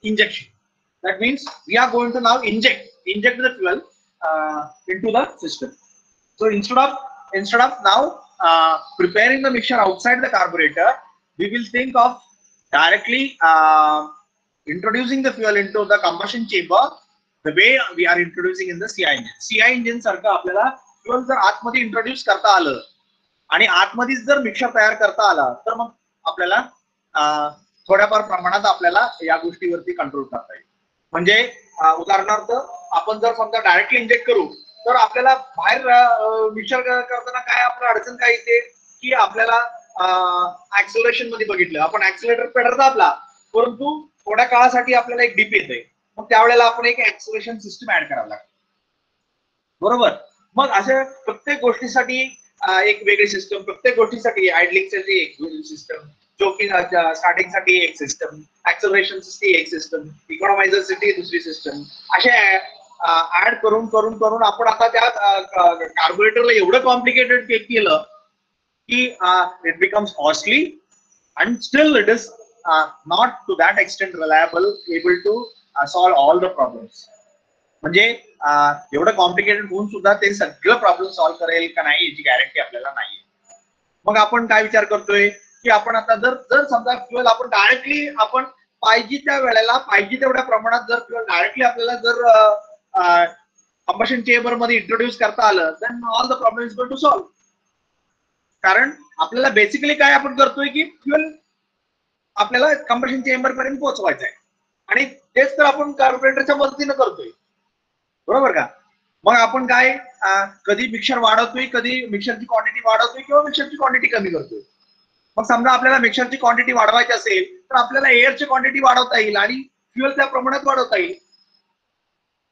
injection. That means we are going to now inject the fuel into the system. So instead of now preparing the mixture outside the carburetor, we will think of directly introducing the fuel into the combustion chamber the way we are introducing in the CI engine. CI engine सारखं आपल्याला fuel जर आतमध्ये introduce करता आलं आणि आतमध्येच जर mixer तयार करता आला तर मग आपल्याला थोड्याफार प्रमाणात आपल्याला या गोष्टीवरती कंट्रोल करता येईल. म्हणजे उदाहरणार्थ आपण जर समजा डायरेक्टली इंजेक्ट करू तर आपल्याला बाहेर मिक्सर करताना काय आपलं अडचण काय येते की आपल्याला ऍक्सेलरेशन मध्ये बघितलं आपण ऍक्सेलरेटर पेडर दाबला परंतु थोड्या काळासाठी आपल्याला एक डिप येते मग त्यावेळेला आपण एक ऍक्सेलरेशन सिस्टम ऍड करावं लागतं. बरोबर. मग अशा प्रत्येक गोष्टीसाठी एक वेगळी सिस्टम प्रत्येक गोष्टीसाठी आयडलिंगसाठी एक सिस्टम जोकिंग स्टार्टिंग साठी एक सिस्टम ऍक्सेलरेशन साठी एक सिस्टम इकॉनॉमायझर साठी दुसरी सिस्टम अशा ऍड करून करून करून आपण आता त्या कार्बोरेटरला एवढं कॉम्प्लिकेटेड केलं की it becomes costly and still it is not to that extent reliable able to solve all the problems. म्हणजे एवढं कॉम्प्लिकेटेड होऊन सुद्धा ते सगळं प्रॉब्लेम सॉल्व्ह करेल का नाही याची गॅरंटी आपल्याला नाही. मग आपण काय विचार करतोय की आपण आता जर समजा फ्युएल आपण डायरेक्टली आपण पाहिजे त्या वेळेला पाहिजे तेवढ्या प्रमाणात जर फ्युएल डायरेक्टली आपल्याला जर कंबशन चेंबर मध्ये इंट्रोड्यूस करता आलं then all the problem is going to solve. कारण आपल्याला बेसिकली काय आपण करतोय की फ्युएल आपल्याला कंबशन चेंबर पर्यंत पोहोचवायचं आहे आणि तेच तर आपण कार्बोरेटरच्या मदतीने करतोय. बरोबर का. मग आपण काय कधी मिक्सर वाढवतोय कधी मिक्सरची क्वांटिटी वाढवतोय किंवा मिक्सरची क्वांटिटी कमी करतोय. मग समजा आपल्याला मिक्सरची क्वांटिटी वाढवायची असेल तर आपल्याला एअरची क्वांटिटी वाढवता येईल आणि फ्युएल त्या प्रमाणात वाढवता येईल.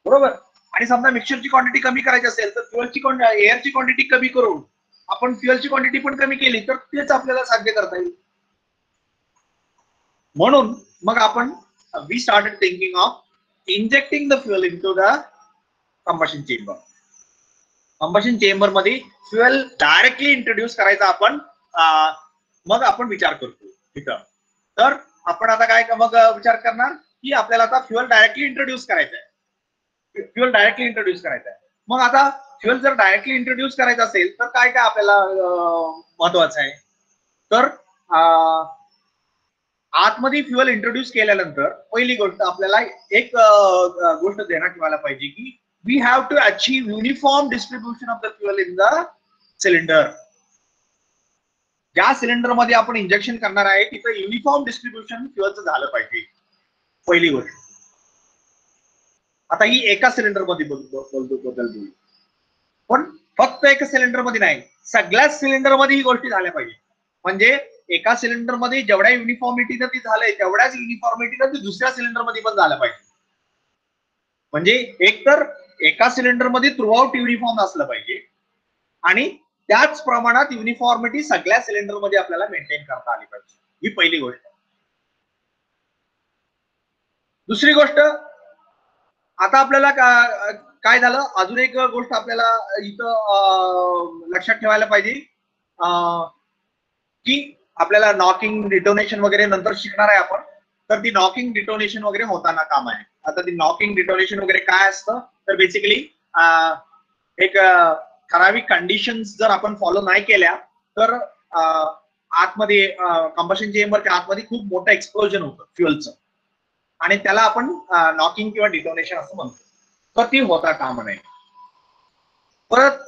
बरोबर. आणि समजा मिक्सरची क्वांटिटी कमी करायची असेल तर एअरची क्वांटिटी कमी करून आपण फ्युएलची क्वांटिटी पण कमी केली तर तेच आपल्याला साध्य करता येईल. म्हणून मग आपण we started thinking of injecting the fuel into the combustion chamber. Combustion chamber मध्ये फ्युएल डायरेक्टली इंट्रोड्यूस करायचा आपण मग आपण विचार करतो तिथं. तर आपण आता काय मग विचार करणार की आपल्याला आता फ्युएल डायरेक्टली इंट्रोड्यूस करायचं आहे. फ्युएल डायरेक्टली इंट्रोड्यूस करायचं आहे. मग आता फ्युएल जर डायरेक्टली इंट्रोड्यूस करायचं असेल तर काय काय आपल्याला महत्वाचं आहे. तर आतमध्ये फ्युएल इंट्रोड्यूस केल्यानंतर पहिली गोष्ट आपल्याला एक गोष्ट ध्यानात ठेवायला पाहिजे की we have to achieve uniform distribution of the fuel in the cylinder. ज्या सिलेंडर मध्ये आपण इंजेक्शन करणार आहे तिथं युनिफॉर्म डिस्ट्रीब्युशन फ्युएलचं झालं पाहिजे पहिली गोष्ट. आता ही एका सिलेंडर मध्ये बदल पण फक्त एका सिलेंडर मध्ये नाही सगळ्याच सिलेंडर मध्ये ही गोष्टी झाल्या पाहिजे. म्हणजे एका सिलेंडर मध्ये जेवढ्या युनिफॉर्मिटीनं ती झालंय तेवढ्याच युनिफॉर्मिटीनं ती दुसऱ्या सिलेंडर मध्ये पण झालं पाहिजे. म्हणजे एक तर एका सिलेंडर मध्ये थ्रू आउट युनिफॉर्म असलं पाहिजे आणि त्याच प्रमाणात युनिफॉर्मिटी सगळ्या सिलेंडर मध्ये आपल्याला मेंटेन करता आली पाहिजे. ही पहिली गोष्ट. दुसरी गोष्ट आता आपल्याला काय झालं अजून एक गोष्ट आपल्याला इथं लक्षात ठेवायला पाहिजे की आपल्याला नॉकिंग डिटोनेशन वगैरे नंतर शिकणार आहे आपण. तर ती नॉकिंग डिटोनेशन वगैरे होताना काम आहे. आता ती नॉकिंग डिटोनेशन वगैरे काय असतं तर बेसिकली एक ठराविक कंडिशन्स जर आपण फॉलो नाही केल्या तर आतमध्ये कंबशन चेंबरच्या आतमध्ये खूप मोठं एक्सप्लोजन होतं फ्युएलचं आणि त्याला आपण नॉकिंग किंवा डिटोनेशन असं म्हणतो. तर ती होता कामा नये. परत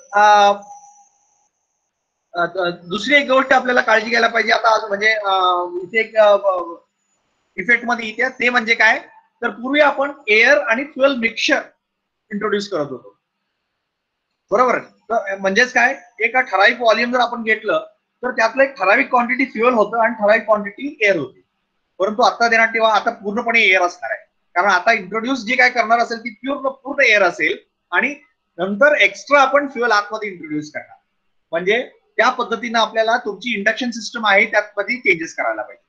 दुसरी एक गोष्ट आपल्याला काळजी घ्यायला पाहिजे आता म्हणजे इथे एक इफेक्ट मध्ये येते ते म्हणजे काय तर पूर्वी आपण एअर आणि फ्युएल मिक्सचर इंट्रोड्यूस करत होतो. बरोबर. तर म्हणजेच काय एका ठराविक व्हॉल्यूम जर आपण घेतलं तर त्यातलं एक ठराविक क्वांटिटी फ्युएल होतं आणि ठराविक क्वांटिटी एअर होती. परंतु आता देण्यात ठेवा आता पूर्णपणे एअर असणार आहे. कारण आता इंट्रोड्यूस जी काय करणार असेल ती पूर्ण एअर असेल आणि नंतर एक्स्ट्रा आपण फ्युएल आतमध्ये इंट्रोड्यूस करणार. म्हणजे त्या पद्धतीने आपल्याला तुमची इंडक्शन सिस्टम आहे त्यामध्ये चेंजेस करायला पाहिजे.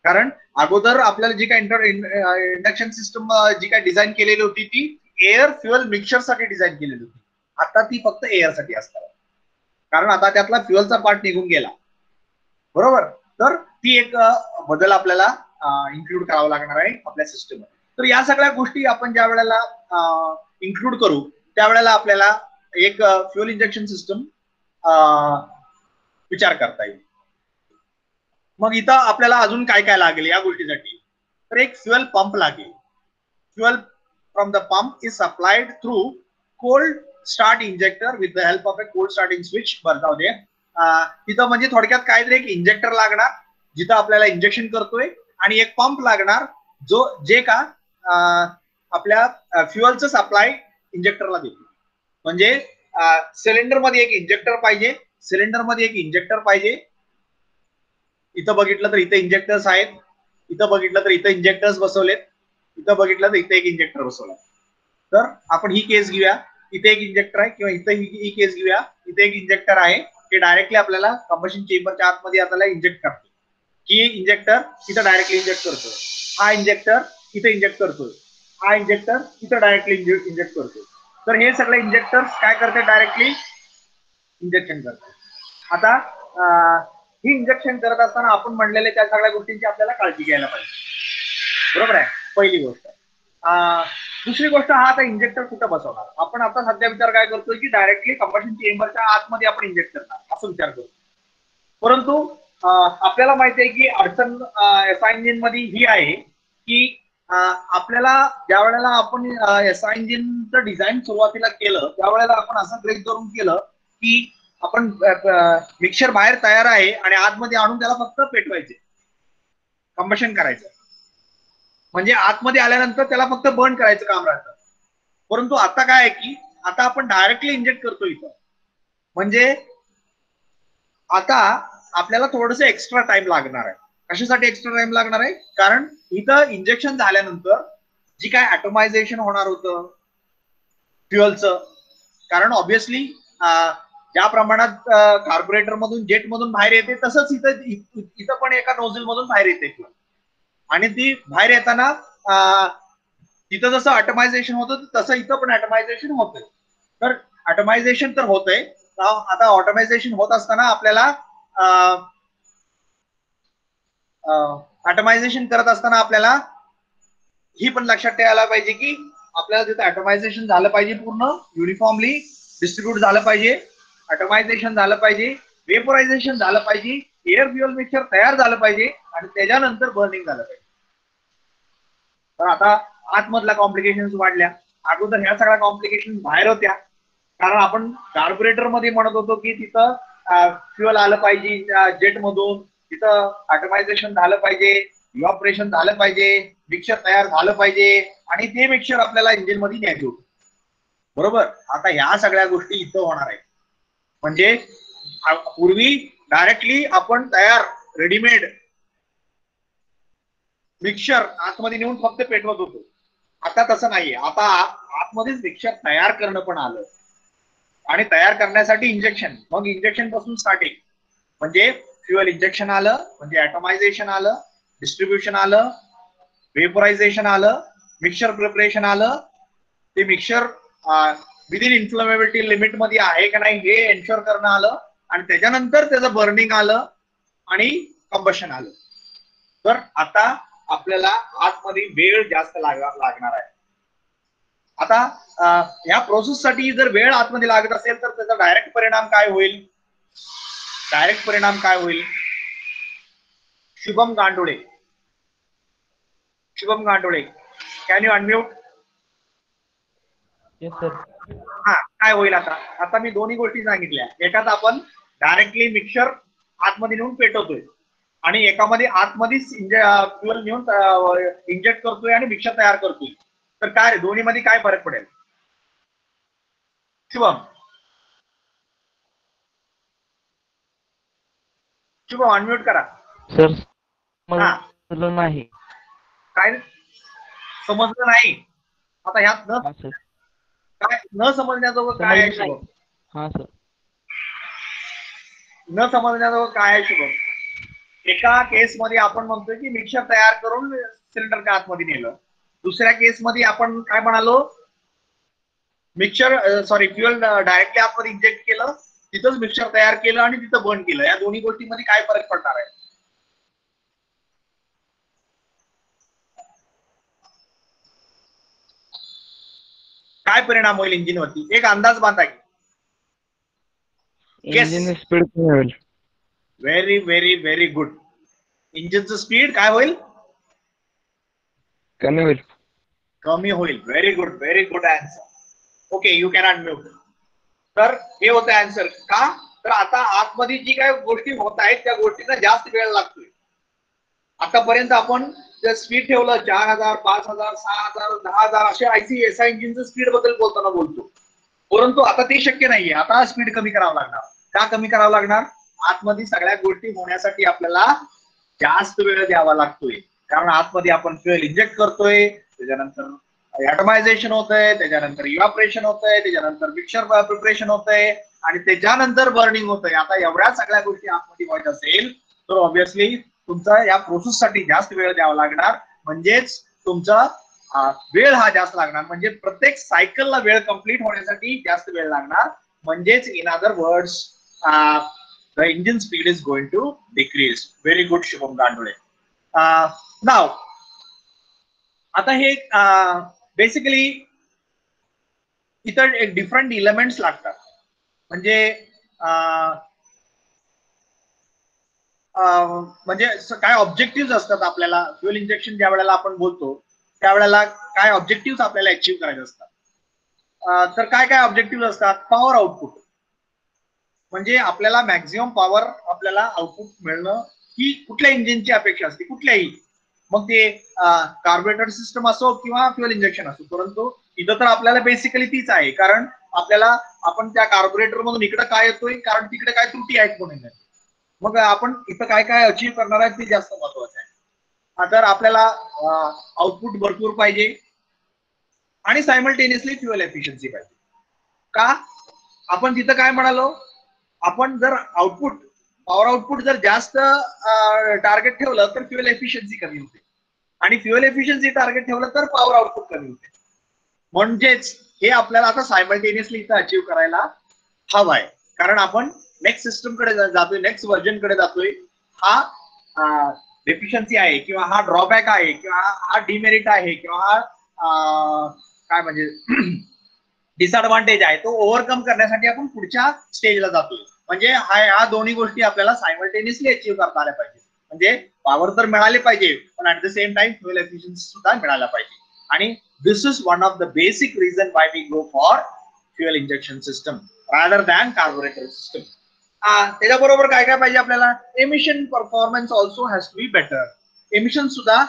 कारण अगोदर आपल्याला जी काय इंडक्शन सिस्टम जी काय डिझाईन केलेली होती ती एअर फ्युएल मिक्सचर साठी डिझाईन केलेली होती. आता ती फक्त एअर साठी असणार कारण आता त्यातला फ्युएलचा पार्ट निघून गेला. बरोबर. तर ती एक बदल आपल्याला इन्क्लूड करावा लागणार आहे आपल्या सिस्टम मध्ये. तर या सगळ्या गोष्टी आपण ज्या वेळेला इन्क्लूड करू त्यावेळेला आपल्याला एक फ्युएल इंजेक्शन सिस्टम विचार करता येईल. मग इथं आपल्याला अजून काय काय लागेल या गोष्टीसाठी, तर एक फ्युएल पंप लागेल. Fuel from the pump is supplied through cold start injector with the help of A cold starting switch. बरं जाऊ दे, तिथं म्हणजे थोडक्यात काहीतरी एक इंजेक्टर लागणार जिथं आपल्याला इंजेक्शन करतोय, आणि एक पंप लागणार जे का आपल्या फ्युएलचं सप्लाय इंजेक्टरला देतो. म्हणजे सिलेंडर मध्ये एक इंजेक्टर पाहिजे, सिलेंडर मध्ये एक इंजेक्टर पाहिजे. इथं बघितलं तर इथे इंजेक्टर्स आहेत, इथं बघितलं तर इथं इंजेक्टर्स बसवलेत, इथं बघितलं तर इथे एक इंजेक्टर बसवला. तर आपण ही केस घेऊया, इथे एक इंजेक्टर आहे, किंवा इथे ही केस घेऊया, इथे एक इंजेक्टर आहे ते डायरेक्टली आपल्याला कंबशन चेंबरच्या आतमध्ये आपल्याला इंजेक्ट करतो. ही इंजेक्टर इथं डायरेक्टली इंजेक्ट करतोय, हा इंजेक्टर इथे इंजेक्ट करतोय, हा इंजेक्टर इथं डायरेक्टली इंजेक्ट करतोय. तर हे सगळे इंजेक्टर्स काय करते, डायरेक्टली इंजेक्शन करतात. आता ही इंजेक्शन करत असताना आपण म्हणलेले त्या सगळ्या गोष्टींची आपल्याला काळजी घ्यायला पाहिजे. बरोबर आहे, पहिली गोष्ट. दुसरी गोष्ट, हा आता इंजेक्टर कुठं बसवणार. आपण आता सध्या विचार काय करतोय की डायरेक्टली कंबशन चेंबरच्या आतमध्ये आपण इंजेक्ट करणार असं विचार करतो. परंतु आपल्याला माहिती आहे की अडचण एसआय इंजिन मध्ये ही आहे की आपल्याला ज्या वेळेला आपण एसआय इंजिनचं डिझाईन सुरुवातीला केलं त्यावेळेला आपण असं ब्रेक करून केलं की आपण मिक्सर बाहेर तयार आहे आणि आतमध्ये आणून त्याला फक्त पेटवायचे, कंबशन करायचं, म्हणजे आतमध्ये आल्यानंतर त्याला फक्त बर्न करायचं काम राहतं. परंतु आता काय आहे की आता आपण डायरेक्टली इंजेक्ट करतो इथं, म्हणजे आता आपल्याला थोडस एक्स्ट्रा टाइम लागणार आहे. कशासाठी एक्स्ट्रा टाइम लागणार आहे, कारण इथं इंजेक्शन झाल्यानंतर जी काय ॲटोमायझेशन होणार होतं फ्युएलचं, कारण ऑब्विसली ज्या प्रमाणात कार्बोरेटर मधून जेट मधून बाहेर येते तसंच इथं पण एका नोझल मधून बाहेर येते, आणि ती बाहेर येताना तिथं जसं ॲटोमायझेशन होतं तसं इथं पण ॲटोमायझेशन होतंय. तर ॲटोमायझेशन तर होतंय. आता ऑटोमायझेशन होत असताना आपल्याला ॲटोमायझेशन करत असताना आपल्याला ही पण लक्षात ठेवायला पाहिजे की आपल्याला तिथं ॲटोमायझेशन झालं पाहिजे, पूर्ण युनिफॉर्मली डिस्ट्रीब्यूट झालं पाहिजे, ॲटोमायझेशन झालं पाहिजे, वेपोरायझेशन झालं पाहिजे, एअर फ्युएल मिक्सचर तयार झालं पाहिजे, आणि त्याच्यानंतर बर्निंग झालं पाहिजे. तर आता आतमधल्या कॉम्प्लिकेशन्स वाढल्या. अगोदर ह्या सगळ्या कॉम्प्लिकेशन बाहेर होत्या, कारण आपण कार्बोरेटर मध्ये म्हणत होतो की तिथं फ्युएल आलं पाहिजे जेट मधून, तिथं ॲटोमायझेशन झालं पाहिजे, इव्हॅपोरेशन झालं पाहिजे, मिक्सचर तयार झालं पाहिजे, आणि ते मिक्सचर आपल्याला इंजिन मध्ये न्यायचं होतं. बरोबर. आता ह्या सगळ्या गोष्टी इथं होणार आहेत. म्हणजे पूर्वी डायरेक्टली आपण तयार रेडीमेड मिक्सचर आतमध्ये नेऊन फक्त पेटवत होतो. आता तसं नाहीये, आता आतमध्येच मिक्सचर तयार करणं पण आलं, आणि तयार करण्यासाठी इंजेक्शन, मग इंजेक्शन पासून स्टार्टिंग, म्हणजे फ्युएल इंजेक्शन आलं, म्हणजे ॲटोमायझेशन आलं, डिस्ट्रीब्युशन आलं, वेपोरायझेशन आलं, मिक्सचर प्रिपरेशन आलं, ते मिक्सचर विदिन इन्फ्लेमेबिलिटी लिमिट मध्ये आहे का नाही हे एन्श्योर करणं आलं, आणि त्याच्यानंतर त्याचं बर्निंग आलं आणि कंबशन आलं. तर आता आपल्याला आतमध्ये वेळ जास्त लागणार आहे. आता या प्रोसेससाठी जर वेळ आतमध्ये लागत असेल तर त्याचा डायरेक्ट परिणाम काय होईल, डायरेक्ट परिणाम काय होईल. Shubham Gandole, Shubham Gandole, can you unmute. Yes sir. हा, काय होईल आता. आता मी दोन्ही गोष्टी सांगितल्या, एकात आपण डायरेक्टली मिक्सचर आतमध्ये नेऊन पेटवतोय, आणि एकामध्ये आतमध्येच फ्युएल नेऊन इंजेक्ट करतोय आणि मिक्सचर तयार करतोय. तर काय दोन्ही मध्ये काय फरक पडेल. शुभम, शुभम अनम्यूट करा. सर समजलं नाही. काय समजलं नाही. आता ह्यात काय न समजण्याजोगं काय आहे शुभम. हा सर, न समजण्याजोगं काय आहे शुभम. एका केस मध्ये आपण म्हणतोय की मिक्सचर तयार करून सिलेंडरच्या आतमध्ये नेलं, दुसऱ्या केस मध्ये आपण काय म्हणालो, मिक्सचर फ्युएल डायरेक्टली आतमध्ये इंजेक्ट केलं, तिथंच मिक्सचर तयार केलं आणि तिथं बर्न केलं. या दोन्ही गोष्टींमध्ये काय फरक पडणार आहे. काय परिणाम होईल इंजिनवरती? एक अंदाज बांधा की. इंजिन स्पीड कमी होईल. Very very very good. इंजिनचं स्पीड काय होईल? कमी होईल. कमी होईल. Very good answer. Okay, you can unmute. तर हे होतं आन्सर. का? तर आता आतमध्ये जी काही गोष्टी होत आहेत त्या गोष्टींना जास्त वेळ लागतोय. आतापर्यंत आपण जर स्पीड ठेवलं 4000, 5000, 6000, 10000 असे आयसी एसआय इंजिनचं स्पीड बद्दल बोलतो, परंतु आता ते शक्य नाहीये. आता स्पीड कमी करावं लागणार. का कमी करावं लागणार? आतमध्ये सगळ्या गोष्टी होण्यासाठी आपल्याला जास्त वेळ द्यावा लागतोय. कारण आतमध्ये आपण फ्युएल इंजेक्ट करतोय, त्याच्यानंतर ॲटमायझेशन होतंय, त्याच्यानंतर इव्हॅपोरेशन होतंय, त्याच्यानंतर मिक्सचर प्रिपरेशन होतंय आणि त्याच्यानंतर बर्निंग होतंय. आता एवढ्या सगळ्या गोष्टी आतमध्ये व्हायच्या असेल तर ऑब्व्हियसली तुमचा या प्रोसेससाठी जास्त वेळ द्यावा लागणार. म्हणजेच तुमचा वेळ हा जास्त लागणार. म्हणजे प्रत्येक सायकलला वेळ कंप्लीट होण्यासाठी जास्त वेळ लागणार. म्हणजेच in other words the engine speed is going to decrease. Very good, Shubham Gandole. Now, आता हे बेसिकली इतर एक डिफरंट एलिमेंट्स लागतात. म्हणजे काय ऑब्जेक्टिव्ह असतात आपल्याला फ्युएल इंजेक्शन ज्या वेळेला आपण बोलतो त्यावेळेला काय ऑब्जेक्टिव्ह आपल्याला अचीव्ह करायचे असतात. तर काय काय ऑब्जेक्टिव्ह असतात? पॉवर आउटपुट, म्हणजे आपल्याला मॅक्झिमम पॉवर आपल्याला आउटपुट मिळणं ही कुठल्या इंजिनची अपेक्षा असते, कुठल्याही, मग ते कार्बोरेटर सिस्टम असो किंवा फ्युएल इंजेक्शन असो. परंतु इथं तर आपल्याला बेसिकली तीच आहे. कारण आपल्याला आपण त्या कार्बोरेटर मधून इकडे काय येतोय, कारण तिकडे काय त्रुटी आहेत म्हणून. मग आपण इथं काय काय अचीव्ह करणार आहे ते जास्त महत्वाचं आहे. तर आपल्याला आउटपुट भरपूर पाहिजे आणि सायमल्टेनियसली फ्युएल एफिशियन्सी पाहिजे. का? आपण तिथं काय म्हणालो, आपण जर पॉवर आउटपुट जर जास्त टार्गेट ठेवलं तर फ्युएल एफिशियन्सी कमी होते आणि फ्युएल एफिशियन्सी टार्गेट ठेवलं तर पॉवर आउटपुट कमी होते. म्हणजेच हे आपल्याला आता सायमल्टेनियसली इथं अचीव्ह करायला हवं आहे. कारण आपण नेक्स्ट सिस्टम कडे जातोय, नेक्स्ट व्हर्जन कडे जातोय. हा डेफिशियन्सी आहे किंवा हा ड्रॉबॅक आहे किंवा हा डिमेरिट आहे किंवा हा काय म्हणजे डिसएडव्हान्टेज आहे, तो ओव्हरकम करण्यासाठी आपण पुढच्या स्टेजला जातोय. म्हणजे ह्या दोन्ही गोष्टी आपल्याला सायमल्टेनियसली अचीव्ह करता आल्या पाहिजे. म्हणजे पॉवर तर मिळाले पाहिजे पण at the same time fuel efficiency सुद्धा मिळायला पाहिजे. आणि this is one of the basic reason why we go for fuel injection system rather than carburettor system. त्याच्याबरोबर काय काय पाहिजे आपल्याला? Emission performance also has to be better. Emission सुद्धा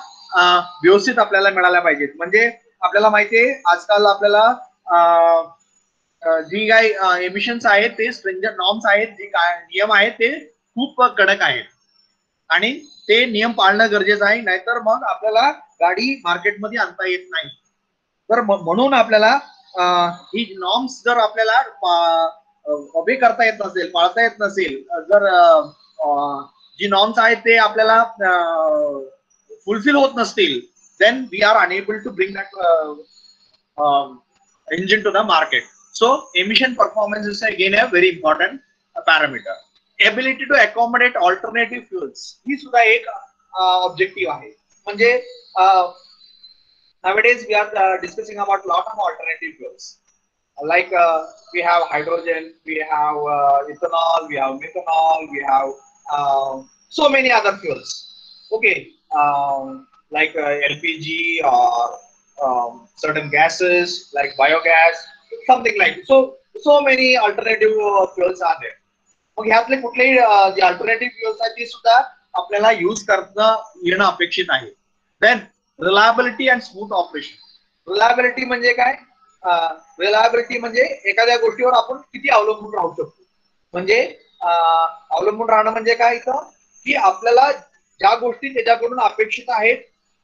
व्यवस्थित आपल्याला मिळायला पाहिजेत. म्हणजे आपल्याला माहितीये आजकाल आपल्याला जी काही एमिशन्स आहेत ते स्ट्रिंजंट नॉर्म्स आहेत, जे काय नियम आहेत ते खूप कडक आहेत आणि ते नियम पाळणं गरजेचं आहे. नाहीतर मग आपल्याला गाडी मार्केटमध्ये आणता येत नाही. तर म्हणून आपल्याला ही नॉर्म्स जर आपल्याला उभे करता येत नसेल, पाळता येत नसेल, जर जी नॉर्म्स आहेत ते आपल्याला फुलफिल होत नसतील, then we are unable to bring that engine to the market. So emission performance is again a very important parameter. Ability to accommodate alternative fuels ही सुद्धा एक ऑब्जेक्टिव्ह आहे. म्हणजे nowadays we are discussing about lot of alternative fuels like we have hydrogen, we have ethanol, we have methanol, we have so many other fuels. Okay, like LPG or certain gases like biogas, something like so many alternative fuels are there. मग ह्यातले कुठलेही जे alternative fuels आहेत ते सुद्धा आपल्याला use करता येणं अपेक्षित आहे. Then reliability and smooth operation. Reliability म्हणजे काय? रिलायबिलिटी म्हणजे एखाद्या गोष्टीवर आपण किती अवलंबून राहू शकतो. म्हणजे अवलंबून राहणं म्हणजे काय इथं, की आपल्याला ज्या गोष्टी त्याच्याकडून अपेक्षित आहेत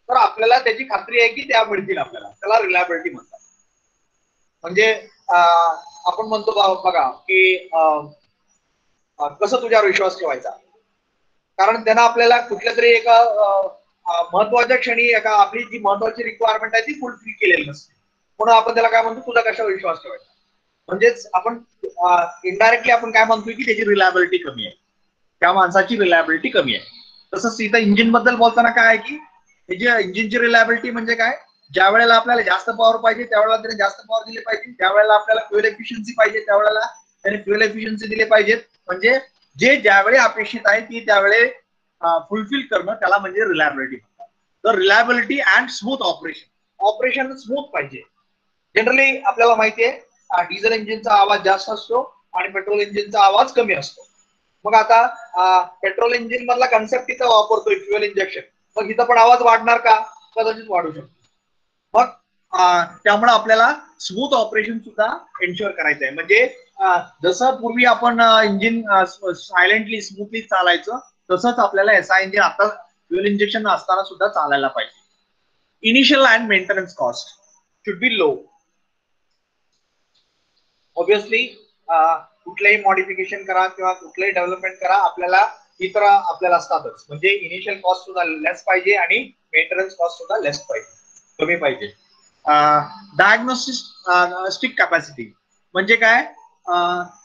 तर आपल्याला त्याची खात्री आहे की त्या मिळतील आपल्याला, त्याला रिलायबिलिटी म्हणतात. म्हणजे आपण म्हणतो बघा की कसं तुझ्यावर विश्वास ठेवायचा, कारण त्यांना आपल्याला कुठल्या तरी एका महत्वाच्या क्षणी एका आपली जी महत्वाची रिक्वायरमेंट आहे ती फुलफिल केलेली नसते, म्हणून आपण त्याला काय म्हणतो, तुझा कशावर विश्वास ठेवायचा. म्हणजेच आपण इनडायरेक्टली आपण काय म्हणतोय की त्याची रिलायबिलिटी कमी आहे, त्या माणसाची रिलायबिलिटी कमी आहे. तसंच इथं इंजिन बद्दल बोलताना काय आहे की इंजिनची रिलायबिलिटी म्हणजे काय, ज्या वेळेला आपल्याला जास्त पॉवर पाहिजे त्यावेळेला त्याने जास्त पॉवर दिली पाहिजे, ज्या वेळेला आपल्याला फ्युएल एफिशियन्सी पाहिजे त्यावेळेला त्याने फ्युएल एफिशियन्सी दिले पाहिजेत. म्हणजे जे ज्यावेळी अपेक्षित आहे ती त्यावेळी फुलफिल करणं त्याला म्हणजे रिलायबिलिटी म्हणतात. तर reliability and smooth operation, operation smooth पाहिजे. जनरली आपल्याला माहिती आहे डिझेल इंजिनचा आवाज जास्त असतो आणि पेट्रोल इंजिनचा आवाज कमी असतो. मग आता पेट्रोल इंजिन मधला कन्सेप्ट इथं वापरतोय फ्युएल इंजेक्शन, मग इथं पण आवाज वाढणार का? कदाचित वाढू शकतो. मग त्यामुळे आपल्याला स्मूथ ऑपरेशन सुद्धा एन्श्युअर करायचं आहे. म्हणजे जसं पूर्वी आपण इंजिन सायलेंटली स्मूथली चालायचं तसंच आपल्याला एसआय इंजिन आता फ्युएल इंजेक्शन असताना सुद्धा चालायला पाहिजे. Initial and maintenance cost should be low. Obviously कुठलेही मॉडिफिकेशन करा किंवा कुठलेही डेव्हलपमेंट करा आपल्याला इतर आपल्याला असतातच. म्हणजे इनिशियल कॉस्ट सुद्धा लेस पाहिजे आणि मेंटेनन्स कॉस्ट सुद्धा लेस पाहिजे, कमी पाहिजे. डायग्नोस्टिक कॅपॅसिटी म्हणजे काय,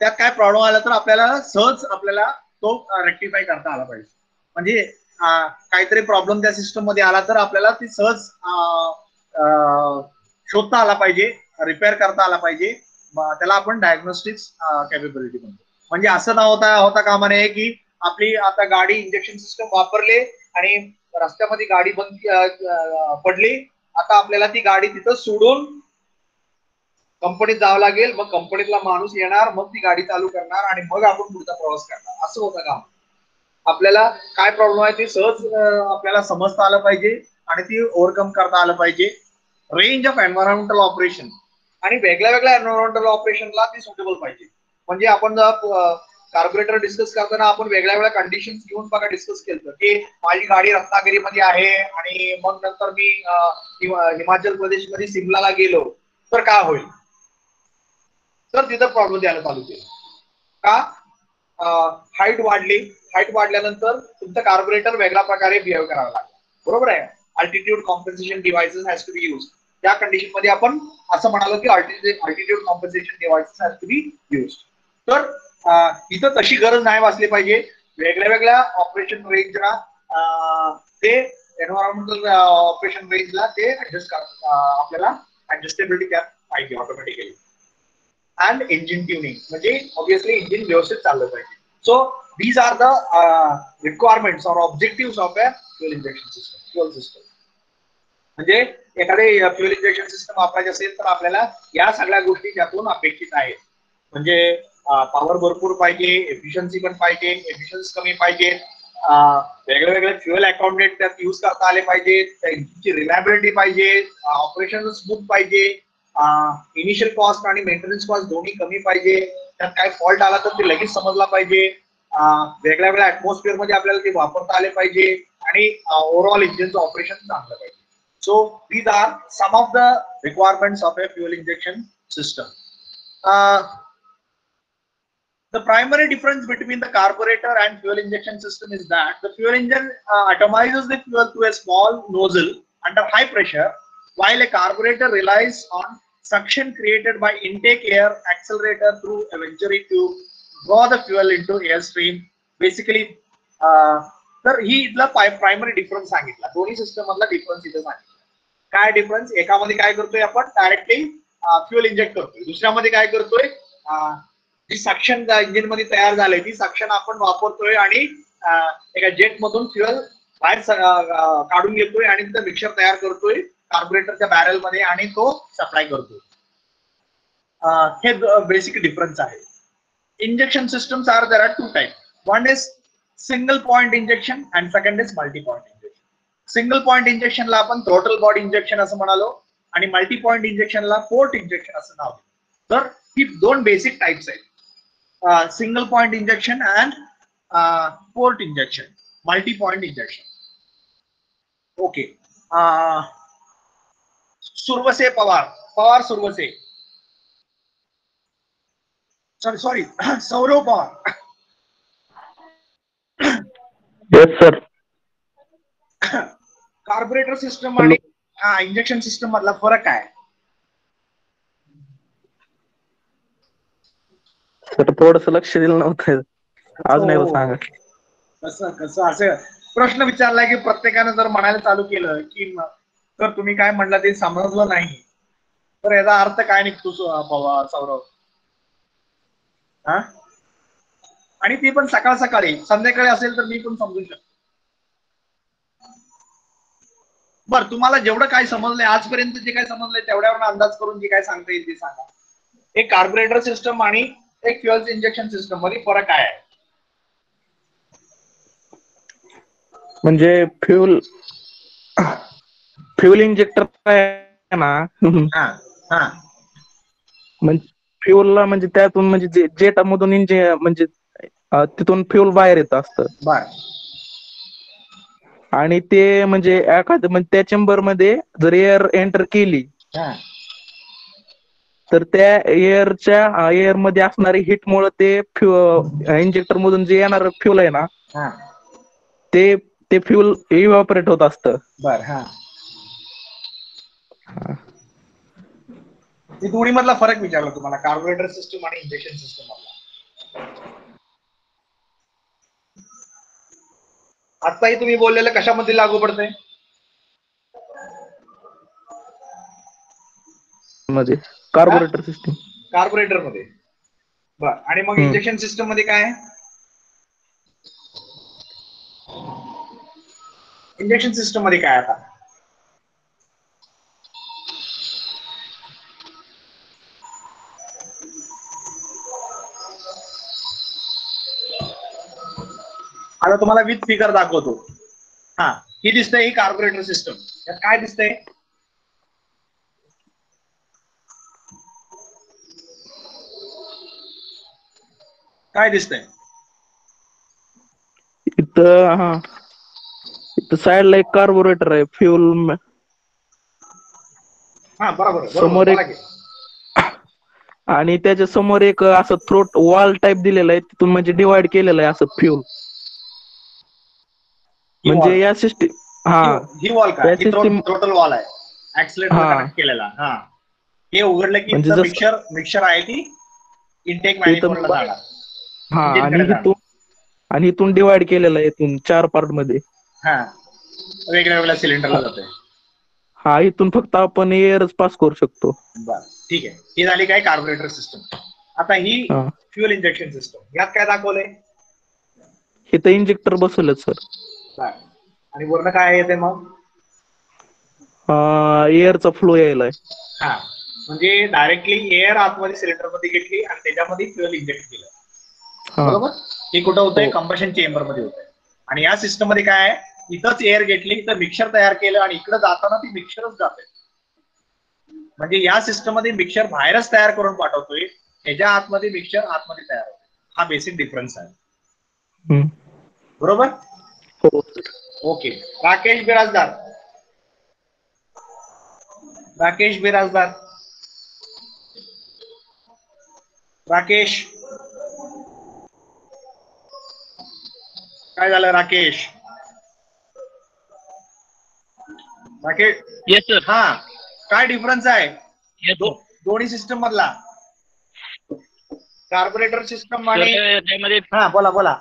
त्यात काय प्रॉब्लेम आला तर आपल्याला सहज आपल्याला तो रेक्टिफाय करता आला पाहिजे. म्हणजे काहीतरी प्रॉब्लेम त्या सिस्टम मध्ये आला तर आपल्याला ती सहज शोधता आला पाहिजे, रिपेअर करता आला पाहिजे. त्याला आपण डायग्नोस्टिक्स कॅपेबिलिटी म्हणतो. म्हणजे असं होता कामा नये की आपली आता गाडी इंजेक्शन सिस्टम वापरले आणि रस्त्यामध्ये गाडी बंद पडली, आता आपल्याला ती गाडी तिथं सोडून कंपनीत जावं लागेल, मग कंपनीतला माणूस येणार, मग ती गाडी चालू करणार आणि मग आपण पुढचा प्रवास करणार, असं होतं काम. आपल्याला काय प्रॉब्लेम आहे ते सहज आपल्याला समजता आलं पाहिजे आणि ती ओव्हरकम करता आलं पाहिजे. रेंज ऑफ एन्व्हायरमेंटल ऑपरेशन आणि वेगळ्या वेगळ्या एन्व्हायरमेंटल ऑपरेशनला ती सुटेबल पाहिजे. म्हणजे आपण कार्बोरेटर डिस्कस करताना आपण वेगळ्या वेगळ्या कंडिशन घेऊन बघा डिस्कस केलं की माझी गाडी रत्नागिरीमध्ये आहे आणि मग नंतर मी हिमाचल प्रदेशमध्ये सिमलाला गेलो तर काय होईल, तर तिथं प्रॉब्लेम द्यायला चालू केलं का, हाईट वाढली, हाईट वाढल्यानंतर तुमचं कार्बोरेटर वेगळ्या प्रकारे बिहेव करावं लागेल, बरोबर आहे. Altitude compensation devices has to be use. त्या कंडिशन मध्ये आपण असं म्हणालो की altitude compensation devices has to be use. तर इथं तशी गरज नाही वाचली पाहिजे. वेगळ्या वेगळ्या ऑपरेशन रेंजला ते एन्व्हायरमेंटल ऑपरेशन रेंजला ते ऍडजस्ट आपल्याला ऍडजस्टेबिलिटी पाहिजे ऑटोमॅटिकली. अँड इंजिन ट्युनिंग म्हणजे ऑब्विसली इंजिन व्यवस्थित चाललं पाहिजे. So these are the requirements or objective of a fuel injection system. Fuel system म्हणजे एखादे फ्युएल इंजेक्शन सिस्टम वापरायचे असेल तर आपल्याला या सगळ्या गोष्टी त्यातून अपेक्षित आहेत. म्हणजे पॉवर भरपूर पाहिजे, एफिशियन्सी पण पाहिजे, एमिशन्स कमी पाहिजे, वेगळे वेगळे फ्युएल अकाउंटेंट त्यात यूज करता आले पाहिजेत, त्या इंजिनची रिलायबिलिटी पाहिजे, ऑपरेशन स्मूथ पाहिजे, इनिशियल कॉस्ट आणि मेंटेनन्स कॉस्ट दोन्ही कमी पाहिजे, त्यात काय फॉल्ट आला तर ते लगेच समजला पाहिजे, वेगळ्या वेगळ्या ऍटमॉस्फिअर मध्ये आपल्याला ते वापरता आले पाहिजे आणि ओव्हरऑल इंजिनचं ऑपरेशन चांगलं पाहिजे. So these are some of the requirements of a fuel injection system. The primary difference between the carburetor and fuel injection system is that the fuel engine atomizes the fuel through a small nozzle under high pressure, while a carburetor relies on suction created by intake air accelerator through a venturi tube draw the fuel into airstream. Basically, तर ही इथला primary difference सांगितला. दोन्ही system मधला difference इथे सांगितला. काय difference, एकामध्ये काय करतोय आपण डायरेक्टली फ्युएल इंजेक्ट करतोय, दुसऱ्यामध्ये काय करतोय जी सक्शन इंजिन मध्ये तयार झाले ती सक्शन आपण वापरतोय आणि एका जेट मधून फ्युएल बाहेर काढून घेतोय आणि तिथं मिक्सर तयार करतोय कार्बोरेटरच्या बॅरल मध्ये आणि तो सप्लाय करतोय. हे बेसिक डिफरन्स आहे. Injection systems are there are two type. One is single point injection and second is multi point injection. Single point इंजेक्शनला आपण टोटल बॉडी इंजेक्शन असं म्हणालो आणि मल्टी पॉइंट इंजेक्शनला पोर्ट इंजेक्शन असं नाव. तर ही दोन बेसिक टाइप्स आहेत. Single point injection and port injection, multi-point injection. Okay. Survase Pawar Survase. Sorry, Saurav Pawar. Yes, sir. Carburetor system आणि इंजेक्शन सिस्टम मधला फरक काय? सर थोडस लक्ष दिलं नव्हतं, अजून एकदा सांगा. कसं असं प्रश्न विचारलाय की प्रत्येकानं जर म्हणायला चालू केलं की तर तुम्ही काय म्हणला ते समजलं नाही तर याचा अर्थ काय निघतो सौरभ? हा, आणि ती पण सकाळ सकाळी, संध्याकाळी असेल तर मी पण समजू शकतो. बरं, तुम्हाला जेवढं काय समजलंय आजपर्यंत, जे काय समजलंय तेवढ्यावर अंदाज करून जे काय सांगता येईल ते सांगा. एक कार्बोरेटर सिस्टम आणि एक फ्युएल इंजेक्शन सिस्टम मध्ये फरक काय आहे? म्हणजे फ्युल फ्युल इंजेक्टर आहे ना, हा हा म्हणजे फ्युलला म्हणजे त्यातून म्हणजे जेटामधून म्हणजे तिथून फ्युल बाहेर येत असतं. बर. आणि ते म्हणजे एखाद म्हणजे त्या चेंबर मध्ये जर एअर एंटर केली हा तर त्या एअर मध्ये असणारी हिट मुळे ते इंजेक्टर मधून जे येणार फ्युल आहे ना, हा ते ते फ्युल इव्हॅपोरेट होत असतं. बर. हा, मी दोन्ही मधला फरक विचारला तुम्हाला, कार्बोरेटर सिस्टम आणि इंजेक्शन सिस्टम मधला. आताही तुम्ही बोललेलं कशामध्ये लागू पडतंय? मध्ये कार्बोरेटर सिस्टीम. कार्बोरेटर मध्ये. बर, आणि मग इंजेक्शन सिस्टम मध्ये काय? इंजेक्शन सिस्टम मध्ये काय आता? आता तुम्हाला विथ फिगर दाखवतो. हा, ही दिसतंय, ही कार्बोरेटर सिस्टम. यात काय दिसतंय? काय दिसतंय? इथं हा, इथं साईडला एक कार्बोरेटर आहे फ्युल. हा, बरोबर बरोबर, समोर बोला एक, की. आणि त्याच्या समोर एक असं थ्रोट वॉल टाईप दिलेलं आहे, तिथून म्हणजे डिवाइड केलेलं आहे असं फ्युल. ही वॉल, म्हणजे या सिस्टीम, हा ही वॉल काय? या ही सिस्टीम, टोटल वॉल आहे, ऍक्सिलेटरला हा कनेक्ट केलेला. हा, हे उघडलं की म्हणजे इथं जसं मिक्सर आहे ती इंटेक इथं मॅनिफोल्डला जाणार, हा, इंजिन आणि कडे जाणार. इथून डिवाइड केलेलं आहे इथून 4 पार्ट मध्ये. हा, वेगळ्या वेगळ्या सिलेंडरला जातोय. हा, इथून फक्त आपण एअरच पास करू शकतो. बर, ठीक आहे. ही झाली काय कार्बोरेटर सिस्टम. आता ही हा, फ्युएल इंजेक्शन सिस्टम. यात काय दाखवलंय? इथं इंजेक्टर बसवलं सर. बर, आणि वरनं काय येते मग? एअरचा फ्लो यायलाय. हा, म्हणजे डायरेक्टली एअर आतमध्ये सिलेंडर मध्ये घेतली आणि त्याच्यामध्ये फ्युएल इंजेक्ट केलं. हा, बरोबर. हे कुठं होतंय? हो. कंबशन चेंबर मध्ये होतंय. आणि या सिस्टम मध्ये काय आहे? इथंच एअर घेतली, इथं मिक्सर तयार केलं आणि इकडे जाताना ती मिक्सरच जाते. म्हणजे या सिस्टम मध्ये मिक्सर बाहेरच तयार करून पाठवतोय, ह्याच्या आतमध्ये मिक्सर आतमध्ये तयार होतोय. हा बेसिक डिफरन्स आहे. हम्म. बरोबर. हो. ओके. राकेश बिराजदार, राकेश बिराजदार, राकेश, काय झालं राकेश? Rakesh, yes sir. हा, काय डिफरन्स आहे येस सर. दोन्ही सिस्टम मधला? कार्बोरेटर सिस्टम सर आणि, त्यामध्ये हा बोला बोला.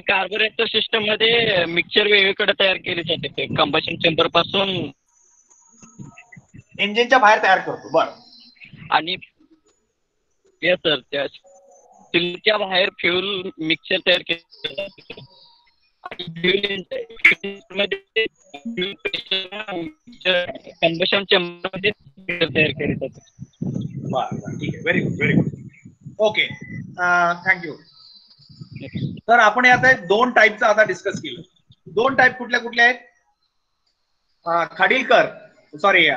कार्बोरेटर सिस्टम मध्ये मिक्सचर वेगळीकडे तयार केले जाते, कंबशन चेंबर पासून इंजिनच्या बाहेर तयार करतो. बरं. आणि येस सर, त्या सिलच्या बाहेर फ्युल मिक्सचर तयार केले जाते. कंबशन चेंबर मध्ये तयार केले जाते. बरं, ठीक आहे. Very good, very good. Okay, thank you. तर आपण आता 2 टाईपचं आता डिस्कस केलं. 2 टाईप कुठल्या कुठल्या आहेत? खाडीलकर, सॉरी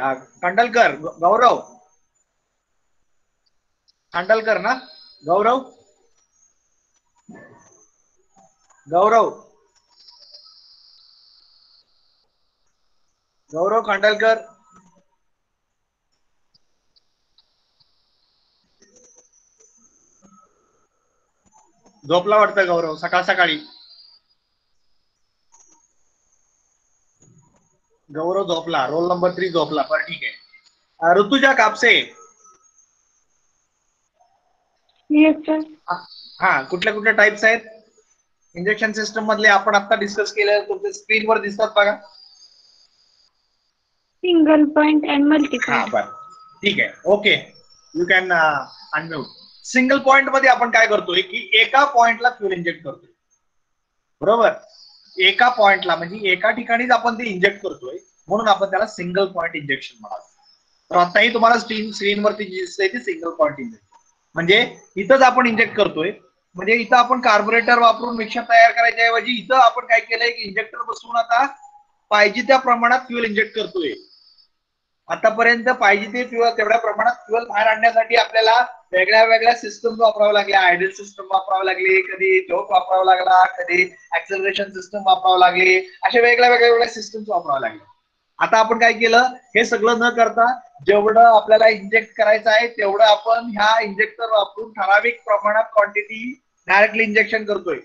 खांडलकर, गौरव, खांडलकर ना, गौरव, गौरव, गौरव खांडलकर. झोपला वाटतं गौरव सकाळ सकाळी. गौरव झोपला, रोल नंबर 3 झोपला. बरं, ठीक आहे. ऋतुजा कापसे, हा, कुठल्या कुठल्या टाइप्स आहेत इंजेक्शन सिस्टम मधले? आपण आता डिस्कस केलं, तुमच्या स्क्रीनवर दिसतात बघा. सिंगल पॉइंट अँड मल्टी हा पॉइंट. बरं ठीक आहे. Okay you can unmute. Single point मध्ये आपण काय करतोय की एका पॉइंटला फ्युल इंजेक्ट करतोय. बरोबर, एका पॉइंटला म्हणजे एका ठिकाणीच आपण ते इंजेक्ट करतोय म्हणून आपण त्याला सिंगल पॉइंट इंजेक्शन म्हणतो. तर आताही तुम्हाला स्क्रीनवरती दिसतंय ते सिंगल पॉइंट इंजेक्शन म्हणजे इथंच आपण इंजेक्ट करतोय. म्हणजे इथं आपण कार्बोरेटर वापरून मिक्सर तयार करायच्या ऐवजी इथं आपण काय केलंय की इंजेक्टर बसवून आता पाहिजे त्या प्रमाणात फ्युएल इंजेक्ट करतोय. आतापर्यंत पाहिजे ते फ्युएल तेवढ्या प्रमाणात फ्युएल बाहेर आणण्यासाठी आपल्याला वेगळ्या वेगळ्या सिस्टम वापरावं लागल्या. आयडल सिस्टम वापरावं लागली, कधी जोक वापरावं लागला, कधी ऍक्सेलरेशन सिस्टम वापरावं लागली, अशा वेगळ्या सिस्टम वापरावं लागल्या. आता आपण काय केलं, हे सगळं न करता जेवढं आपल्याला इंजेक्ट करायचं आहे तेवढं आपण ह्या इंजेक्टर वापरून ठराविक प्रमाणात क्वांटिटी डायरेक्टली इंजेक्शन करतोय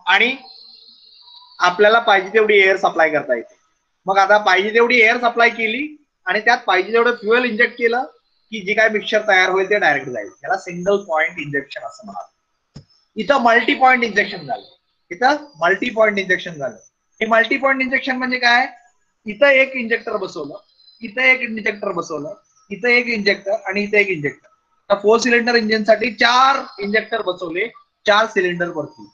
आणि आपल्याला पाहिजे तेवढी एअर सप्लाय करता येते. मग आता पाहिजे तेवढी एअर सप्लाय केली आणि त्यात पाहिजे तेवढं फ्युएल इंजेक्ट केलं की जे काय मिक्सचर तयार होईल ते डायरेक्ट जाईल. त्याला सिंगल पॉइंट इंजेक्शन असं म्हणतात. इथं मल्टी पॉइंट इंजेक्शन झालं. इथं मल्टी पॉइंट इंजेक्शन झालं. हे मल्टी पॉइंट इंजेक्शन म्हणजे काय, इथं एक इंजेक्टर बसवलं, इथं एक इंजेक्टर बसवलं, इथं एक इंजेक्टर आणि इथं एक इंजेक्टर. 4 सिलेंडर इंजिनसाठी 4 इंजेक्टर बसवले 4 सिलेंडर वरती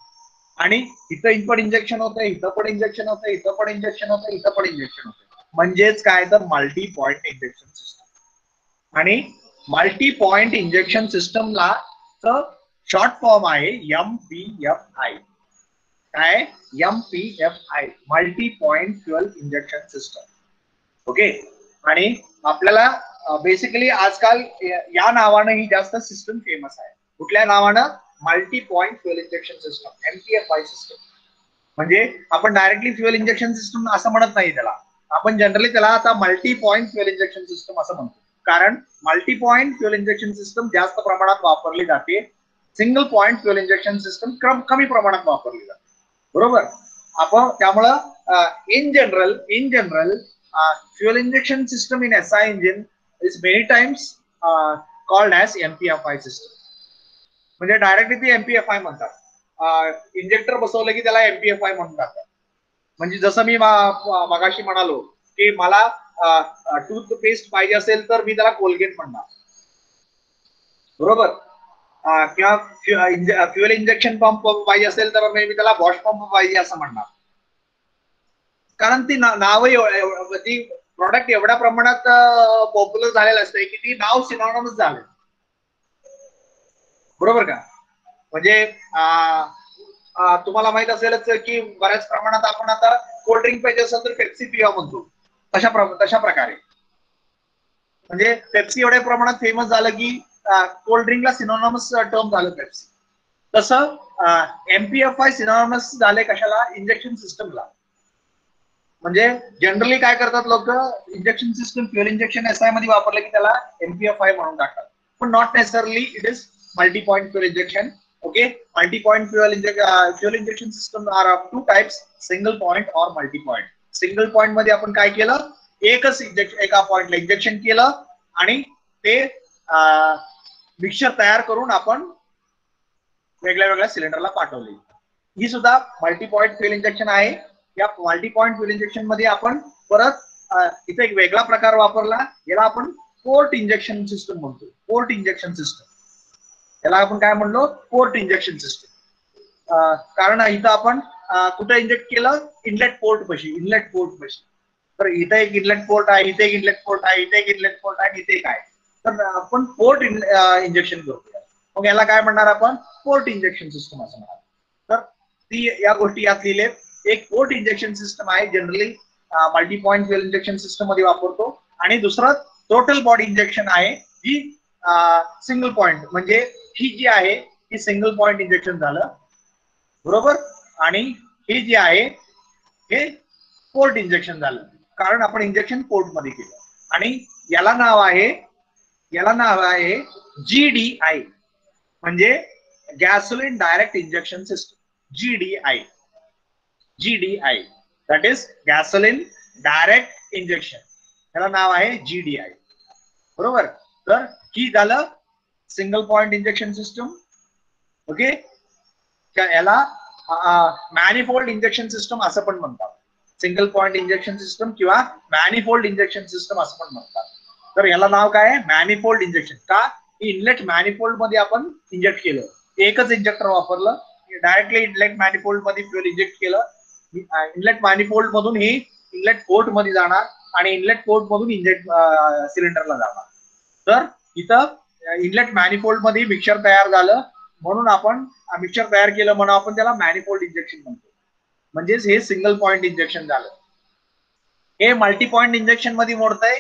आणि इथं पण इंजेक्शन होतं, इथं पण इंजेक्शन होतं, इथं पण इंजेक्शन होतं, इथं पण इंजेक्शन होतं. म्हणजेच काय तर मल्टी पॉइंट इंजेक्शन सिस्टम. आणि मल्टी पॉइंट इंजेक्शन सिस्टमला शॉर्ट फॉर्म आहे MPFI. काय MPFI, multi point fuel injection system. Okay. आणि आपल्याला बेसिकली आजकाल या नावानं ही जास्त सिस्टम फेमस आहे. कुठल्या नावानं, multi point fuel injection system, MPFI system. म्हणजे आपण डायरेक्टली फ्युएल इंजेक्शन सिस्टम असं म्हणत नाही त्याला, आपण जनरली त्याला आता multi point fuel injection system असं म्हणतो. कारण multi point fuel injection system जास्त प्रमाणात वापरली जाते, single point fuel injection system कमी प्रमाणात वापरली जाते. बरोबर. आपण त्यामुळं in general fuel injection system in SI engine is many times called as MPFI system. म्हणजे डायरेक्टली ती MPFI म्हणतात. इंजेक्टर बसवलं की त्याला MPFI म्हणून टाकतात. म्हणजे जसं मी मगाशी म्हणालो की मला टूथपेस्ट पाहिजे असेल तर मी त्याला कोलगेट म्हणणार. बरोबर. किंवा फ्युएल इंजेक्शन पंप पाहिजे असेल तर मी त्याला बॉश पंप पाहिजे असं म्हणणार. कारण ती नाव ती प्रॉडक्ट एवढ्या प्रमाणात पॉप्युलर झालेलं असतंय की ती नाव सिनॉनिमस झालं. बरोबर का. म्हणजे तुम्हाला माहित असेलच की बऱ्याच प्रमाणात आपण आता कोल्ड्रिंक पाहिजे असेल तर पेप्सी पिवा म्हणतो. तशा प्रकारे म्हणजे पेप्सी एवढ्या प्रमाणात फेमस झालं की कोल्ड्रिंकला सिनॉनिमस टर्म झालं पेप्सी. तसं MPFI सिनॉनिमस झाले कशाला, इंजेक्शन सिस्टमला. म्हणजे जनरली काय करतात लोक, injection system fuel injection SI मध्ये वापरलं की त्याला MPFI म्हणून टाकतात. पण not necessarily it is multi point fuel injection. Okay. Multi point fuel injection system are of 2 types, single point और मल्टी पॉइंट. सिंगल पॉइंट मध्ये आपण काय केलं, एकच एका पॉइंटला इंजेक्शन केलं आणि ते मिक्सचर तयार करून आपण वेगळ्या सिलेंडरला पाठवले. ही सुद्धा मल्टी पॉइंट फ्युएल इंजेक्शन आहे. या मल्टी पॉइंट फ्युएल इंजेक्शन मध्ये आपण परत इथे एक वेगळा प्रकार वापरला, याला आपण पोर्ट इंजेक्शन सिस्टम म्हणतो. पोर्ट इंजेक्शन सिस्टम, याला आपण काय म्हणलो, पोर्ट इंजेक्शन सिस्टम. कारण इथं आपण कुठे इंजेक्ट केलं, इनलेट पोर्ट पाशी. तर इथे एक इनलेट पोर्ट आहे, इथे एक इनलेट पोर्ट आहे, इथे एक इनलेट पोर्ट आहे, इथे काय, तर आपण पोर्ट इंजेक्शन करतो. मग याला काय म्हणणार आपण, पोर्ट इंजेक्शन सिस्टम असं म्हणणार. तर ती या गोष्टी यात लिहिले. एक पोर्ट इंजेक्शन सिस्टम आहे, generally multi point fuel injection system मध्ये वापरतो. आणि दुसरं टोटल बॉडी इंजेक्शन आहे, जी सिंगल पॉइंट, म्हणजे ही जी आहे ही सिंगल पॉइंट इंजेक्शन झालं. बरोबर. आणि हे जे आहे हे पोर्ट इंजेक्शन झालं, कारण आपण इंजेक्शन पोर्ट मध्ये केलं. आणि याला नाव आहे GDI, म्हणजे gasoline direct injection system. GDI that is gasoline direct injection, याला नाव आहे GDI. बरोबर. तर ही झालं single point injection system. Okay. याला मॅनिफोल्ड इंजेक्शन सिस्टम असं पण म्हणतात. सिंगल पॉइंट इंजेक्शन सिस्टम किंवा मॅनिफोल्ड इंजेक्शन सिस्टम असं पण म्हणतात. तर याला नाव काय आहे? Manifold injection. का? इनलेट मॅनिफोल्ड मध्ये आपण इंजेक्ट केलं, एकच इंजेक्टर वापरलं, डायरेक्टली इनलेट मॅनिफोल्ड मध्ये फ्युएल इंजेक्ट केलं, इनलेट मॅनिफोल्ड मधून ही इनलेट पोर्ट मध्ये जाणार आणि इनलेट पोर्ट मधून इंजेक्ट सिलेंडरला जाणार. तर इथं इनलेट मॅनिफोल्ड मध्ये मिक्सर तयार झालं म्हणून आपण मिक्सर तयार केलं म्हणून आपण त्याला मॅनिफोल्ड इंजेक्शन म्हणतो. म्हणजेच हे सिंगल पॉइंट इंजेक्शन झालं. हे मल्टी पॉइंट इंजेक्शन मध्ये मोडतंय,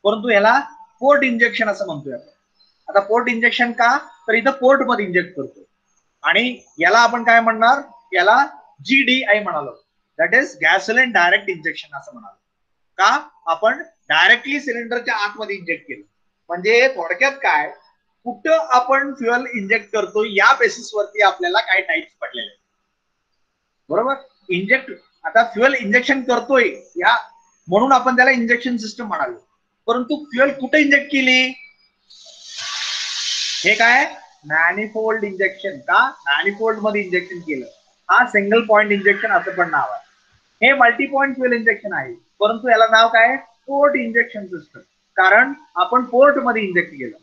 परंतु याला पोर्ट इंजेक्शन असं म्हणतोय आपण. आता पोर्ट इंजेक्शन का? तर इथं पोर्ट मध्ये इंजेक्ट करतो आणि याला आपण काय म्हणणार? याला GDI म्हणालो, that is gasoline direct injection असं म्हणालो. का? आपण डायरेक्टली सिलेंडरच्या आतमध्ये इंजेक्ट केलं. म्हणजे थोडक्यात काय, कुठं आपण फ्युएल इंजेक्ट करतो या बेसिसवरती आपल्याला काय टाइप्स पडलेले आहेत. बरोबर? इंजेक्ट आता फ्युएल इंजेक्शन करतोय या म्हणून आपण त्याला इंजेक्शन सिस्टम म्हणालो, परंतु फ्युएल कुठे इंजेक्ट केली? हे काय? Manifold injection. का? मॅनिफोल्ड मध्ये इंजेक्शन केलं. हा सिंगल पॉइंट इंजेक्शन असं पण नाव आहे. हे मल्टी पॉइंट फ्युएल इंजेक्शन आहे, परंतु याला नाव काय? पोर्ट इंजेक्शन सिस्टम, कारण आपण पोर्ट मध्ये इंजेक्ट केलं.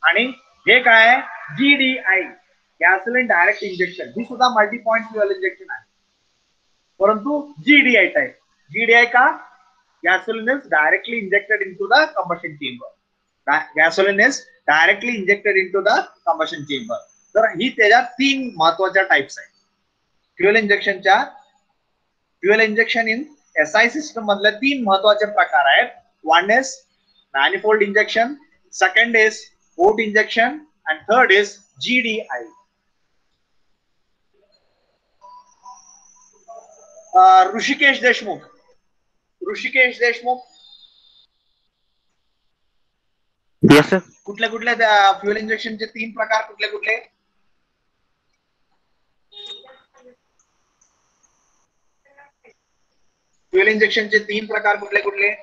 आणि हे काय? GDI गॅसोलिन डायरेक्ट इंजेक्शन, ही सुद्धा मल्टी पॉइंट फ्युएल इंजेक्शन आहे, परंतु GDI टाइप. GDI का? gasoline is directly injected into the combustion chamber. Gasoline is directly injected into the combustion chamber. तर ही त्याच्या 3 महत्वाच्या टाइप्स आहेत फ्युएल इंजेक्शनच्या. Fuel injection in SI system मधले 3 महत्वाचे प्रकार आहेत. One is manifold injection, second is port injection and third is GDI. Rishikesh Deshmukh. Rishikesh Deshmukh. Yes sir. कुठल्या कुठल्या फ्युएल इंजेक्शनचे 3 प्रकार कुठले कुठले? फ्युएल इंजेक्शनचे 3 प्रकार कुठले कुठले?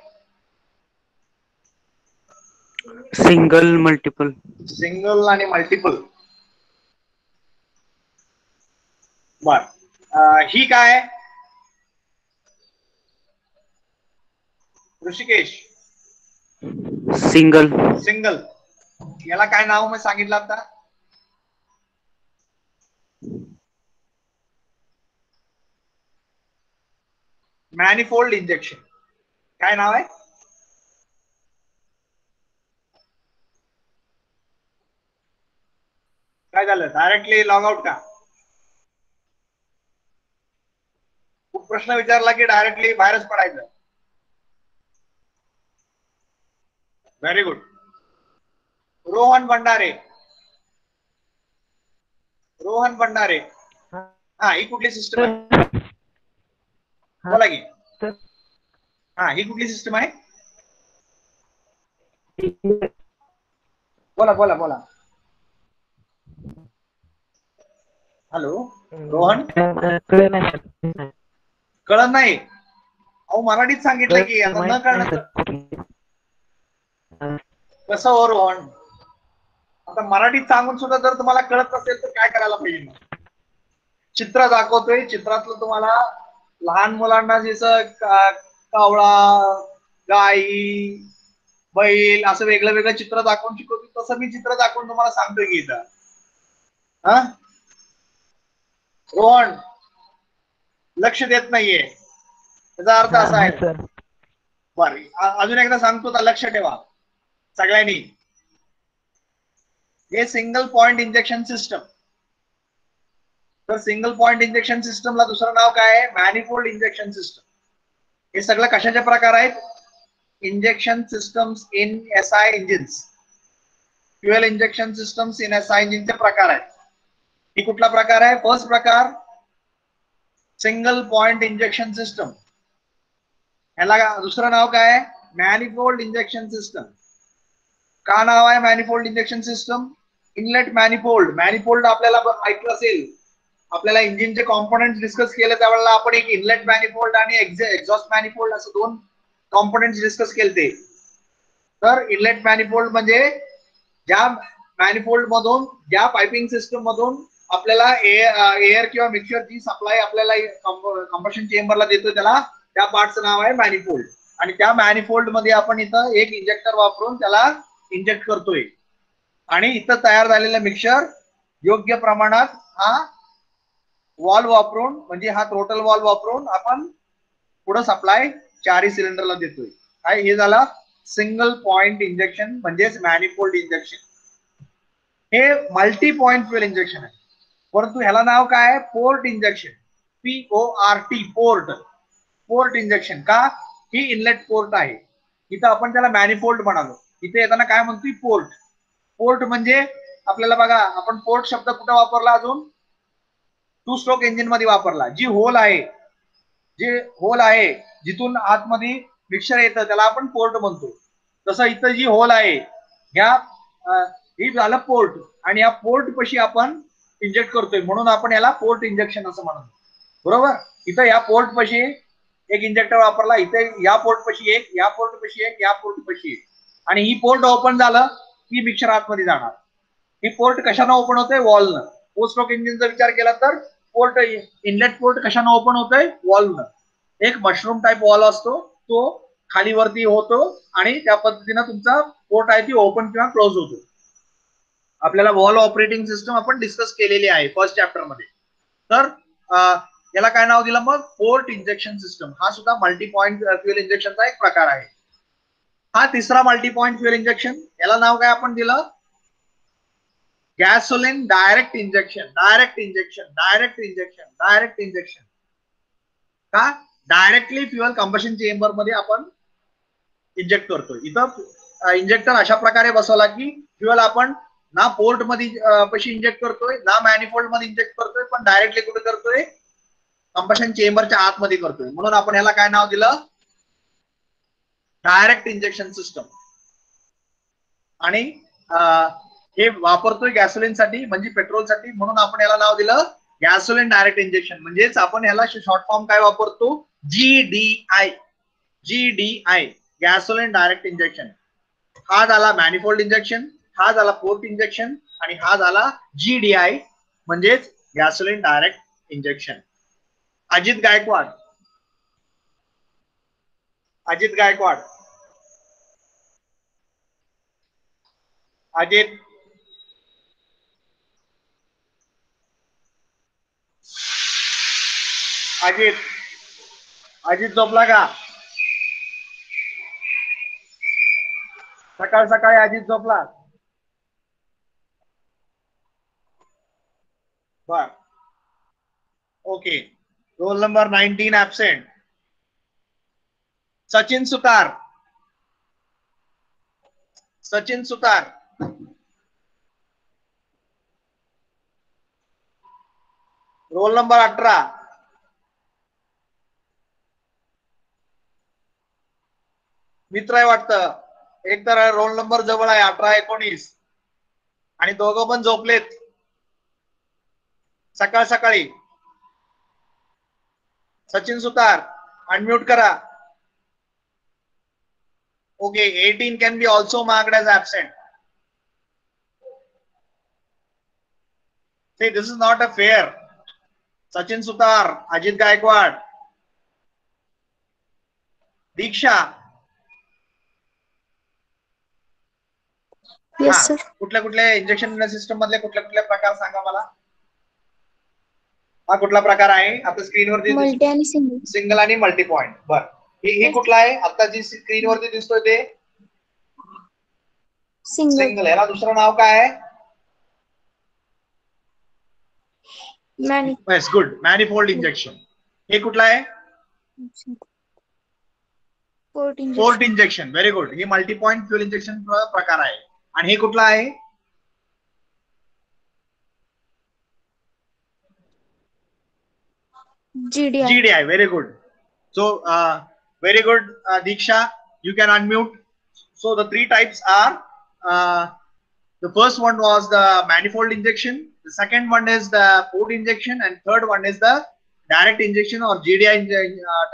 Single, multiple. सिंगल आणि मल्टिपल. बर, ही काय? ऋषिकेश. सिंगल. सिंगल. याला काय नाव मी सांगितलं आता? Manifold injection. काय नाव आहे? काय झालं? डायरेक्टली लॉग आउट का? खूप प्रश्न विचारला की डायरेक्टली बाहेरच पडायचं. Very good. रोहन भंडारे. रोहन भंडारे. हा, ही कुठली सिस्टम आहे? बोला की. हा, ही कुठली सिस्टम आहे? बोला बोला बोला. हॅलो रोहन. कळत नाही? अहो मराठीत सांगितलं की, आता न कळलं कसं हो रोहन? आता मराठीत सांगून सुद्धा जर तुम्हाला कळत नसेल तर काय करायला पाहिजे? चित्र दाखवतोय, चित्रातलं तुम्हाला लहान मुलांना जसं कावळा, गाई, बैल असं वेगळं वेगळं चित्र दाखवून शिकवतो, तसं मी चित्र दाखवून तुम्हाला सांगतोय की इथं. हा रोहन लक्ष देत नाहीये, त्याचा अर्थ असा आहे. बर, अजून एकदा सांगतो तर लक्ष ठेवा सगळ्यांनी. हे सिंगल पॉइंट इंजेक्शन सिस्टम. तर सिंगल पॉइंट इंजेक्शन सिस्टमला दुसरं नाव काय आहे? Manifold injection system. हे सगळं कशाचे प्रकार आहेत? Injection systems in SI engines. Fuel injection systems in SI इंजिनचे प्रकार आहेत. ही कुठला प्रकार आहे? फर्स्ट प्रकार सिंगल पॉइंट इंजेक्शन सिस्टम. याला दुसरं नाव काय आहे? Manifold injection system. का नाव आहे manifold injection system? Inlet manifold. Manifold आपल्याला ऐकलं असेल, आपल्याला इंजिनचे कॉम्पोनंट डिस्कस केले त्यावेळेला आपण एक इनलेट मॅनिफोल्ड आणि एक्झॉस्ट मॅनिफोल्ड असं 2 कॉम्पोनंट डिस्कस केले. तर इनलेट मॅनिफोल्ड म्हणजे ज्या मॅनिफोल्ड मधून, ज्या पाइपिंग सिस्टम मधून आपल्याला एअर किंवा मिक्सर जी सप्लाय आपल्याला कंबशन चेंबरला देतो त्याला त्या पार्टचं नाव आहे मॅनिफोल्ड. आणि त्या मॅनिफोल्ड मध्ये आपण इथं एक इंजेक्टर वापरून त्याला इंजेक्ट करतोय आणि इथं तयार झालेलं मिक्सचर योग्य प्रमाणात हा वॉल्व वापरून म्हणजे हा टोटल वॉल्व वापरून आपण पुढे सप्लाय चारही सिलेंडरला देतोय. काय हे झाला सिंगल पॉइंट इंजेक्शन म्हणजेच मॅनिफोल्ड इंजेक्शन. हे मल्टी पॉइंट फ्युएल इंजेक्शन आहे, परंतु ह्याला नाव काय आहे port injection. PORT port. Port injection का ही इनलेट पोर्ट आहे. इथं आपण त्याला मॅनिफोल्ड म्हणालो, इथे येताना काय म्हणतोय पोर्ट. पोर्ट म्हणजे आपल्याला बघा आपण पोर्ट शब्द कुठे वापरला अजून टू स्ट्रोक इंजिन मध्ये वापरला. जी होल आहे जिथून आतमध्ये मिक्सचर येतं त्याला आपण पोर्ट म्हणतो. तसं इथं जी होल आहे ह्या ही झालं पोर्ट आणि या पोर्ट पशी आपण इंजेक्ट करतोय म्हणून आपण याला पोर्ट इंजेक्शन असं म्हणतो. बरोबर. इथं या पोर्ट पशी एक इंजेक्टर वापरला, इथे या पोर्ट पशी एक, या पोर्ट पशी एक, या पोर्ट पशी एक आणि ही पोर्ट ओपन झालं की मिक्सचर आतमध्ये जाणार. ही पोर्ट कशानं ओपन होतंय वॉल्वनं. पोस्ट स्ट्रोक इंजिनचा विचार केला तर पोर्ट इनलेट पोर्ट कशानं ओपन होतंय वॉल्वनं. एक मशरूम टाइप वॉल असतो तो खाली वरती होतो आणि त्या पद्धतीनं तुमचा पोर्ट आहे ती ओपन किंवा क्लोज होतो. आपल्याला वॉल ऑपरेटिंग सिस्टम आपण डिस्कस केलेली आहे फर्स्ट चॅप्टर मध्ये. तर याला काय नाव दिलं मग पोर्ट इंजेक्शन सिस्टम. हा सुद्धा मल्टी पॉइंट फ्युएल इंजेक्शनचा एक प्रकार आहे. हा तिसरा मल्टी पॉइंट फ्युएल इंजेक्शन, याला नाव काय आपण दिलं gasoline direct injection. Direct injection, direct injection, direct injection. का डायरेक्टली फ्युएल कंबशन चेंबर मध्ये आपण इंजेक्ट करतोय. इथं इंजेक्टर अशा प्रकारे बसवला की फ्युएल आपण ना पोर्ट मध्ये पशी इंजेक्ट करतोय ना मॅनिफोल्ड मध्ये इंजेक्ट करतोय, पण डायरेक्टली कुठे करतोय कंबशन चेंबरच्या आतमध्ये करतोय. म्हणून आपण याला काय नाव दिलं डायरेक्ट इंजेक्शन सिस्टम. आणि हे वापरतोय गॅसोलिन साठी म्हणजे पेट्रोल साठी, म्हणून आपण याला नाव दिलं गॅसोलिन डायरेक्ट इंजेक्शन. म्हणजेच आपण याला शॉर्ट फॉर्म काय वापरतो GDI. GDI gasoline direct injection. हा झाला मॅनिफोल्ड इंजेक्शन, हा झाला पोर्ट इंजेक्शन आणि हा झाला GDI म्हणजेच gasoline direct injection. Ajit Gaikwad. Ajit Gaikwad. Ajit. Ajit. Ajit झोपला का? सकाळ सकाळी अजित झोपला. बर. Okay. Roll number 19 absent. Sachin Sutar. Sachin Sutar. Roll number 18. मित्र आहे वाटतं. एक तर रोल नंबर जवळ आहे 18 19 आणि दोघं पण झोपलेत सकाळ सकाळी. सचिन सुतार अनम्यूट करा. Okay. 18 can be also marked as absent. See, this is not a fair. Sachin Sutar, Ajit Gaikwad, Diksha. Yes, sir. कुठल्या कुठल्या इंजेक्शन सिस्टम मधले कुठल्या कुठल्या प्रकार सांगा मला. हा कुठला प्रकार आहे आता स्क्रीनवरती मल्टी आणि सिंगल. सिंगल आणि मल्टी पॉइंट. बर. हे कुठला आहे आता जी स्क्रीनवरती दिसतोय ते सिंगल. याला दुसरं नाव काय आहे? Yes good. Manifold injection. हे कुठला आहे? Port injection. Very good. हे मल्टी पॉइंट फ्युएल इंजेक्शन प्रकार आहे. आणि हे कुठला आहे? GDI. Very good. So very good, Diksha. You can unmute. So the three types are the first one was the manifold injection, the second one is the port injection, and third one is the direct injection or GDI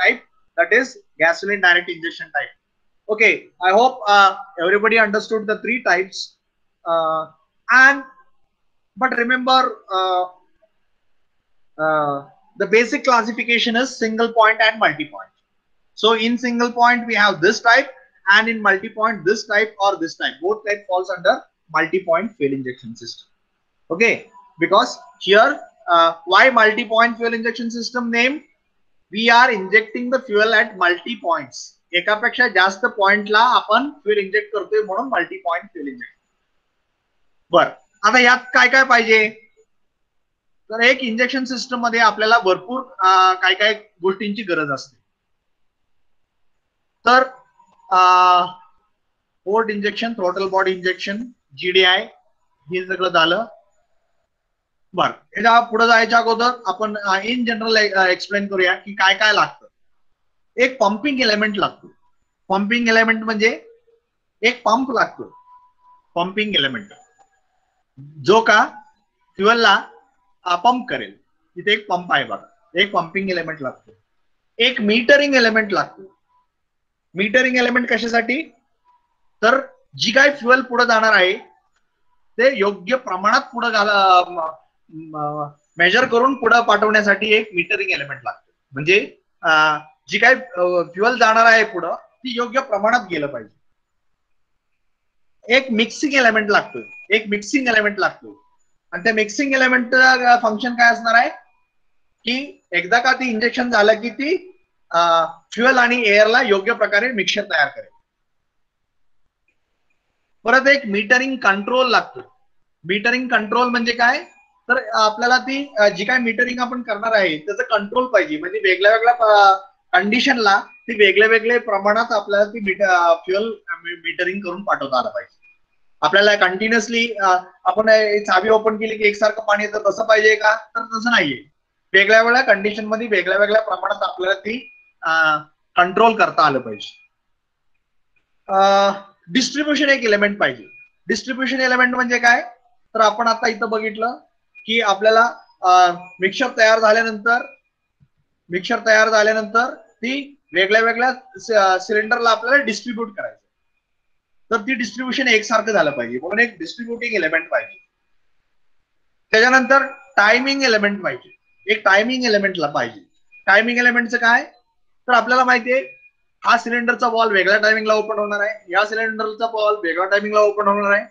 type, that is gasoline direct injection type. Okay, I hope everybody understood the three types. And but remember the basic classification is single point and multi point. So in single point we have this type, and in multi-point this type or this type. Both type falls under multi-point fuel injection system. Okay, because here why multi-point fuel injection system name? We are injecting the fuel at multi points. एकापेक्षा जास्त पॉइंटला आपण fuel inject करतोय म्हणून multi point fuel inject. बर, आता यात काय काय पाहिजे? तर एक इंजेक्शन सिस्टम मध्ये आपल्याला भरपूर काय काय गोष्टींची गरज असते. तर port injection, throttle body injection, GDI हे सगळं झालं. बर, याच्या पुढे जायच्या अगोदर आपण इन जनरल एक्सप्लेन करूया की काय काय लागतं. एक पंपिंग एलिमेंट लागतो. पंपिंग एलिमेंट म्हणजे एक पंप लागतो. पंपिंग एलिमेंट जो का फ्युएलला पंप करेल. तिथे एक पंप आहे बघा, एक पंपिंग एलिमेंट लागतो. एक मीटरिंग एलिमेंट लागतो. मीटरिंग एलिमेंट कशासाठी? तर जी काय फ्युएल पुढे जाणार आहे ते योग्य प्रमाणात पुढे मेजर करून पुढे पाठवण्यासाठी एक मीटरिंग एलिमेंट लागतो. म्हणजे जी काय फ्युएल जाणार आहे पुढं ती योग्य प्रमाणात गेलं पाहिजे. एक मिक्सिंग एलिमेंट लागतो. एक मिक्सिंग एलिमेंट लागतो. आणि त्या मिक्सिंग एलिमेंट फंक्शन काय असणार आहे की एकदा का ती इंजेक्शन झालं की ती फ्युएल आणि एअरला योग्य प्रकारे मिक्सचर तयार करेल. परत एक मीटरिंग कंट्रोल लागतो. मीटरिंग कंट्रोल म्हणजे काय? तर आपल्याला ती जी काय मीटरिंग आपण करणार आहे त्याचं कंट्रोल पाहिजे. म्हणजे वेगळ्या वेगळ्या कंडिशनला ती वेगळ्या वेगळ्या प्रमाणात आपल्याला ती फ्युएल मीटरिंग करून पाठवता आलं पाहिजे. आपल्याला कंटिन्युअसली आपण चावी ओपन केली की एकसारखं पाणी येतं तसं पाहिजे का? तर तसं नाहीये. वेगळ्या वेगळ्या कंडिशन मध्ये वेगळ्या वेगळ्या प्रमाणात आपल्याला ती कंट्रोल करता आलं पाहिजे. डिस्ट्रीब्युशन एक एलिमेंट पाहिजे. डिस्ट्रीब्युशन एलिमेंट म्हणजे काय? तर आपण आता इथं बघितलं की आपल्याला मिक्सचर तयार झाल्यानंतर ती वेगळ्या वेगळ्या सिलेंडरला आपल्याला डिस्ट्रीब्यूट करायचं. तर ती डिस्ट्रीब्युशन एकसारखं झालं पाहिजे म्हणून एक डिस्ट्रीब्युटिंग एलिमेंट पाहिजे. त्याच्यानंतर टायमिंग एलिमेंट पाहिजे. एक टायमिंग एलिमेंटला पाहिजे. टायमिंग एलिमेंटचं काय? तर आपल्याला माहितीये हा सिलेंडरचा बॉल वेगळ्या टायमिंगला ओपन होणार आहे, या सिलेंडरचा बॉल वेगळ्या टायमिंगला ओपन होणार आहे,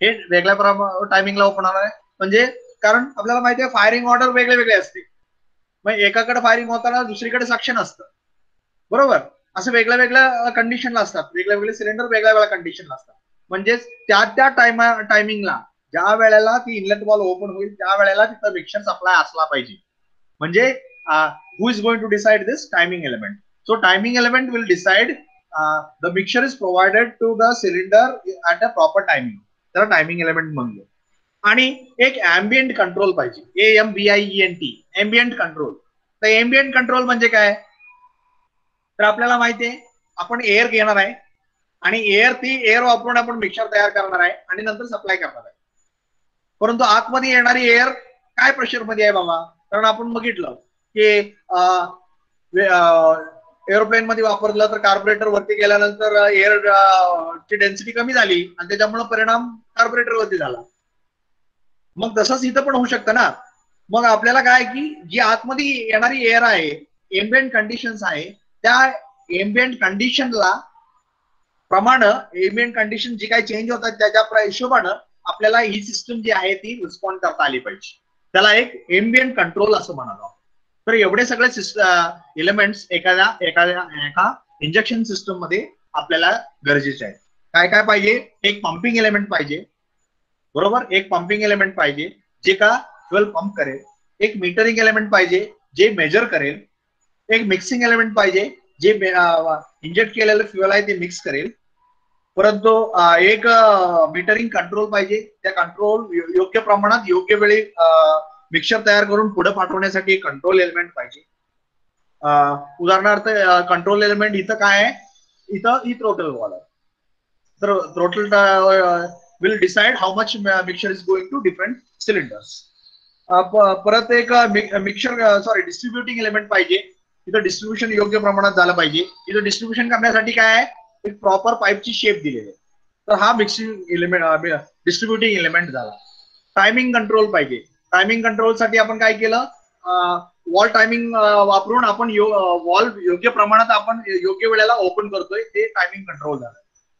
हे वेगळ्या टायमिंगला ओपन होणार आहे. म्हणजे कारण आपल्याला माहितीये फायरिंग ऑर्डर वेगळे वेगळे असते. मग एकाकडे फायरिंग होताना दुसरीकडे सक्शन असतं, बरोबर? असं वेगळ्या वेगळ्या कंडिशनला असतात. वेगळ्या वेगळे सिलेंडर वेगळ्या वेगळ्या कंडिशनला असतात. म्हणजेच त्या टायमिंगला ज्या वेळेला ती इनलेट बॉल ओपन होईल त्या वेळेला तिथं मिक्सचर सप्लाय असला पाहिजे. म्हणजे who is going to decide this? Timing element. So timing element will decide the mixture is provided to the cylinder at a proper timing. त्याला टायमिंग एलिमेंट म्हणतो. आणि एक एम्बिएंट कंट्रोल पाहिजे. AMBIENT, ambient control. तर ambient control म्हणजे काय? तर आपल्याला माहितीये आपण एअर घेणार आहे आणि एअर वापरून आपण मिक्सचर तयार करणार आहे आणि नंतर सप्लाय करणार आहे. परंतु आतमध्ये येणारी एअर काय प्रेशर मध्ये आहे बाबा? कारण आपण बघितलं की एरोप्लेन मध्ये वापरलं तर कार्बोरेटर वरती गेल्यानंतर एअर ची डेन्सिटी कमी झाली आणि त्याच्यामुळे परिणाम कार्बोरेटर वरती झाला. मग तसंच इथं पण होऊ शकतं ना. मग आपल्याला काय की जी आतमध्ये येणारी एअर आहे, एम्बिएंट कंडिशन्स आहे, त्या एम्बिएंट कंडिशनला एम्बिएंट कंडिशन जी काही चेंज होतात त्याच्या हिशोबानं आपल्याला ही सिस्टम जी आहे ती रिस्पॉन्ड करता आली पाहिजे. त्याला एक एम्बिएंट कंट्रोल असं म्हणालो. तर एवढे सगळे एलिमेंट्स एका इंजेक्शन सिस्टम मध्ये आपल्याला गरजेचे आहेत. काय काय पाहिजे? एक पंपिंग एलिमेंट पाहिजे, बरोबर? एक पंपिंग एलिमेंट पाहिजे जे का फ्युएल पंप करेल. एक मीटरिंग एलिमेंट पाहिजे जे मेजर करेल. एक मिक्सिंग एलिमेंट पाहिजे जे इंजेक्ट केलेलं फ्युएल आहे ते मिक्स करेल. परंतु एक मीटरिंग कंट्रोल पाहिजे. त्या कंट्रोल योग्य प्रमाणात योग्य वेळी मिक्सचर तयार करून पुढे पाठवण्यासाठी कंट्रोल एलिमेंट पाहिजे. उदाहरणार्थ कंट्रोल एलिमेंट इथं काय आहे? इथं ही थ्रोटल वॉल आहे. तर throttle will decide how much mixture is going to different cylinders. परत एक डिस्ट्रीब्युटिंग एलिमेंट पाहिजे. इथं डिस्ट्रीब्युशन योग्य प्रमाणात झालं पाहिजे. इथं डिस्ट्रीब्युशन करण्यासाठी काय आहे? एक प्रॉपर पाईपची शेप दिलेली आहे. तर हा मिक्सिंग एलिमेंट डिस्ट्रीब्युटिंग एलिमेंट झाला. टायमिंग कंट्रोल पाहिजे. टायमिंग कंट्रोल साठी आपण काय केलं? वॉल टायमिंग वापरून आपण वॉल योग्य प्रमाणात आपण योग्य वेळेला ओपन करतोय, ते टायमिंग कंट्रोल झालं.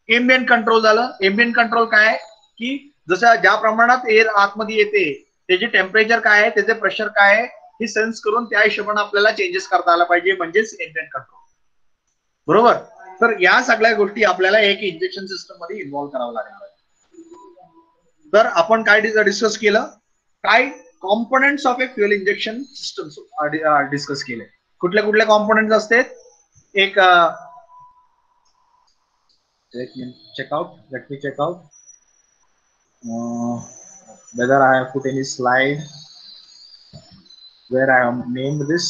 एम्बियंट कंट्रोल झालं. एम्बियंट कंट्रोल काय आहे की जसं ज्या प्रमाणात एअर आतमध्ये येते त्याचे टेम्परेचर काय आहे, त्याचे प्रेशर काय आहे हे सेन्स करून त्या हिशोबाने आपल्याला चेंजेस करता आला पाहिजे, म्हणजेच एम्बियंट कंट्रोल. बरोबर. तर या सगळ्या गोष्टी आपल्याला एक इंजेक्शन सिस्टम मध्ये इन्व्हॉल्व्ह करावं लागणार आहे. तर आपण काय डिस्कस केलं, काय components of A fuel injection system discuss केले. कुठले कुठले कॉम्पोनंट्स असतात. एक let me check out whether I have put any slide where I have named this.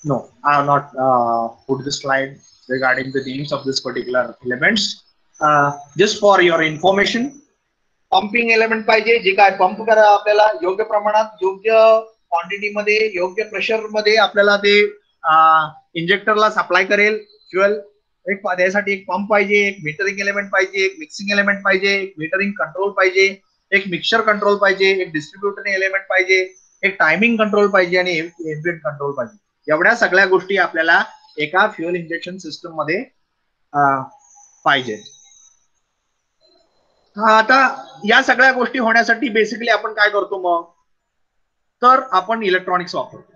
No, I have not put the slide regarding the names of this particular elements. Just for your information, pumping element पाहिजे, जे काय pump करा आपल्याला योग्य प्रमाणात, योग्य quantity मध्ये, योग्य प्रेशर मध्ये आपल्याला ते इंजेक्टरला सप्लाय करेल फ्युएल. एक त्यासाठी एक पंप पाहिजे, एक मीटरिंग एलिमेंट पाहिजे, एक मिक्सिंग एलिमेंट पाहिजे, एक मीटरिंग कंट्रोल पाहिजे, एक मिक्सचर कंट्रोल पाहिजे, एक डिस्ट्रीब्युटिंग एलिमेंट पाहिजे, एक टायमिंग कंट्रोल पाहिजे आणि एम्बियंट कंट्रोल पाहिजे. एवढ्या सगळ्या गोष्टी आपल्याला एका फ्युएल इंजेक्शन सिस्टम मध्ये पाहिजे. आता या सगळ्या गोष्टी होण्यासाठी बेसिकली आपण काय करतो मग, तर आपण इलेक्ट्रॉनिक्स वापरतो.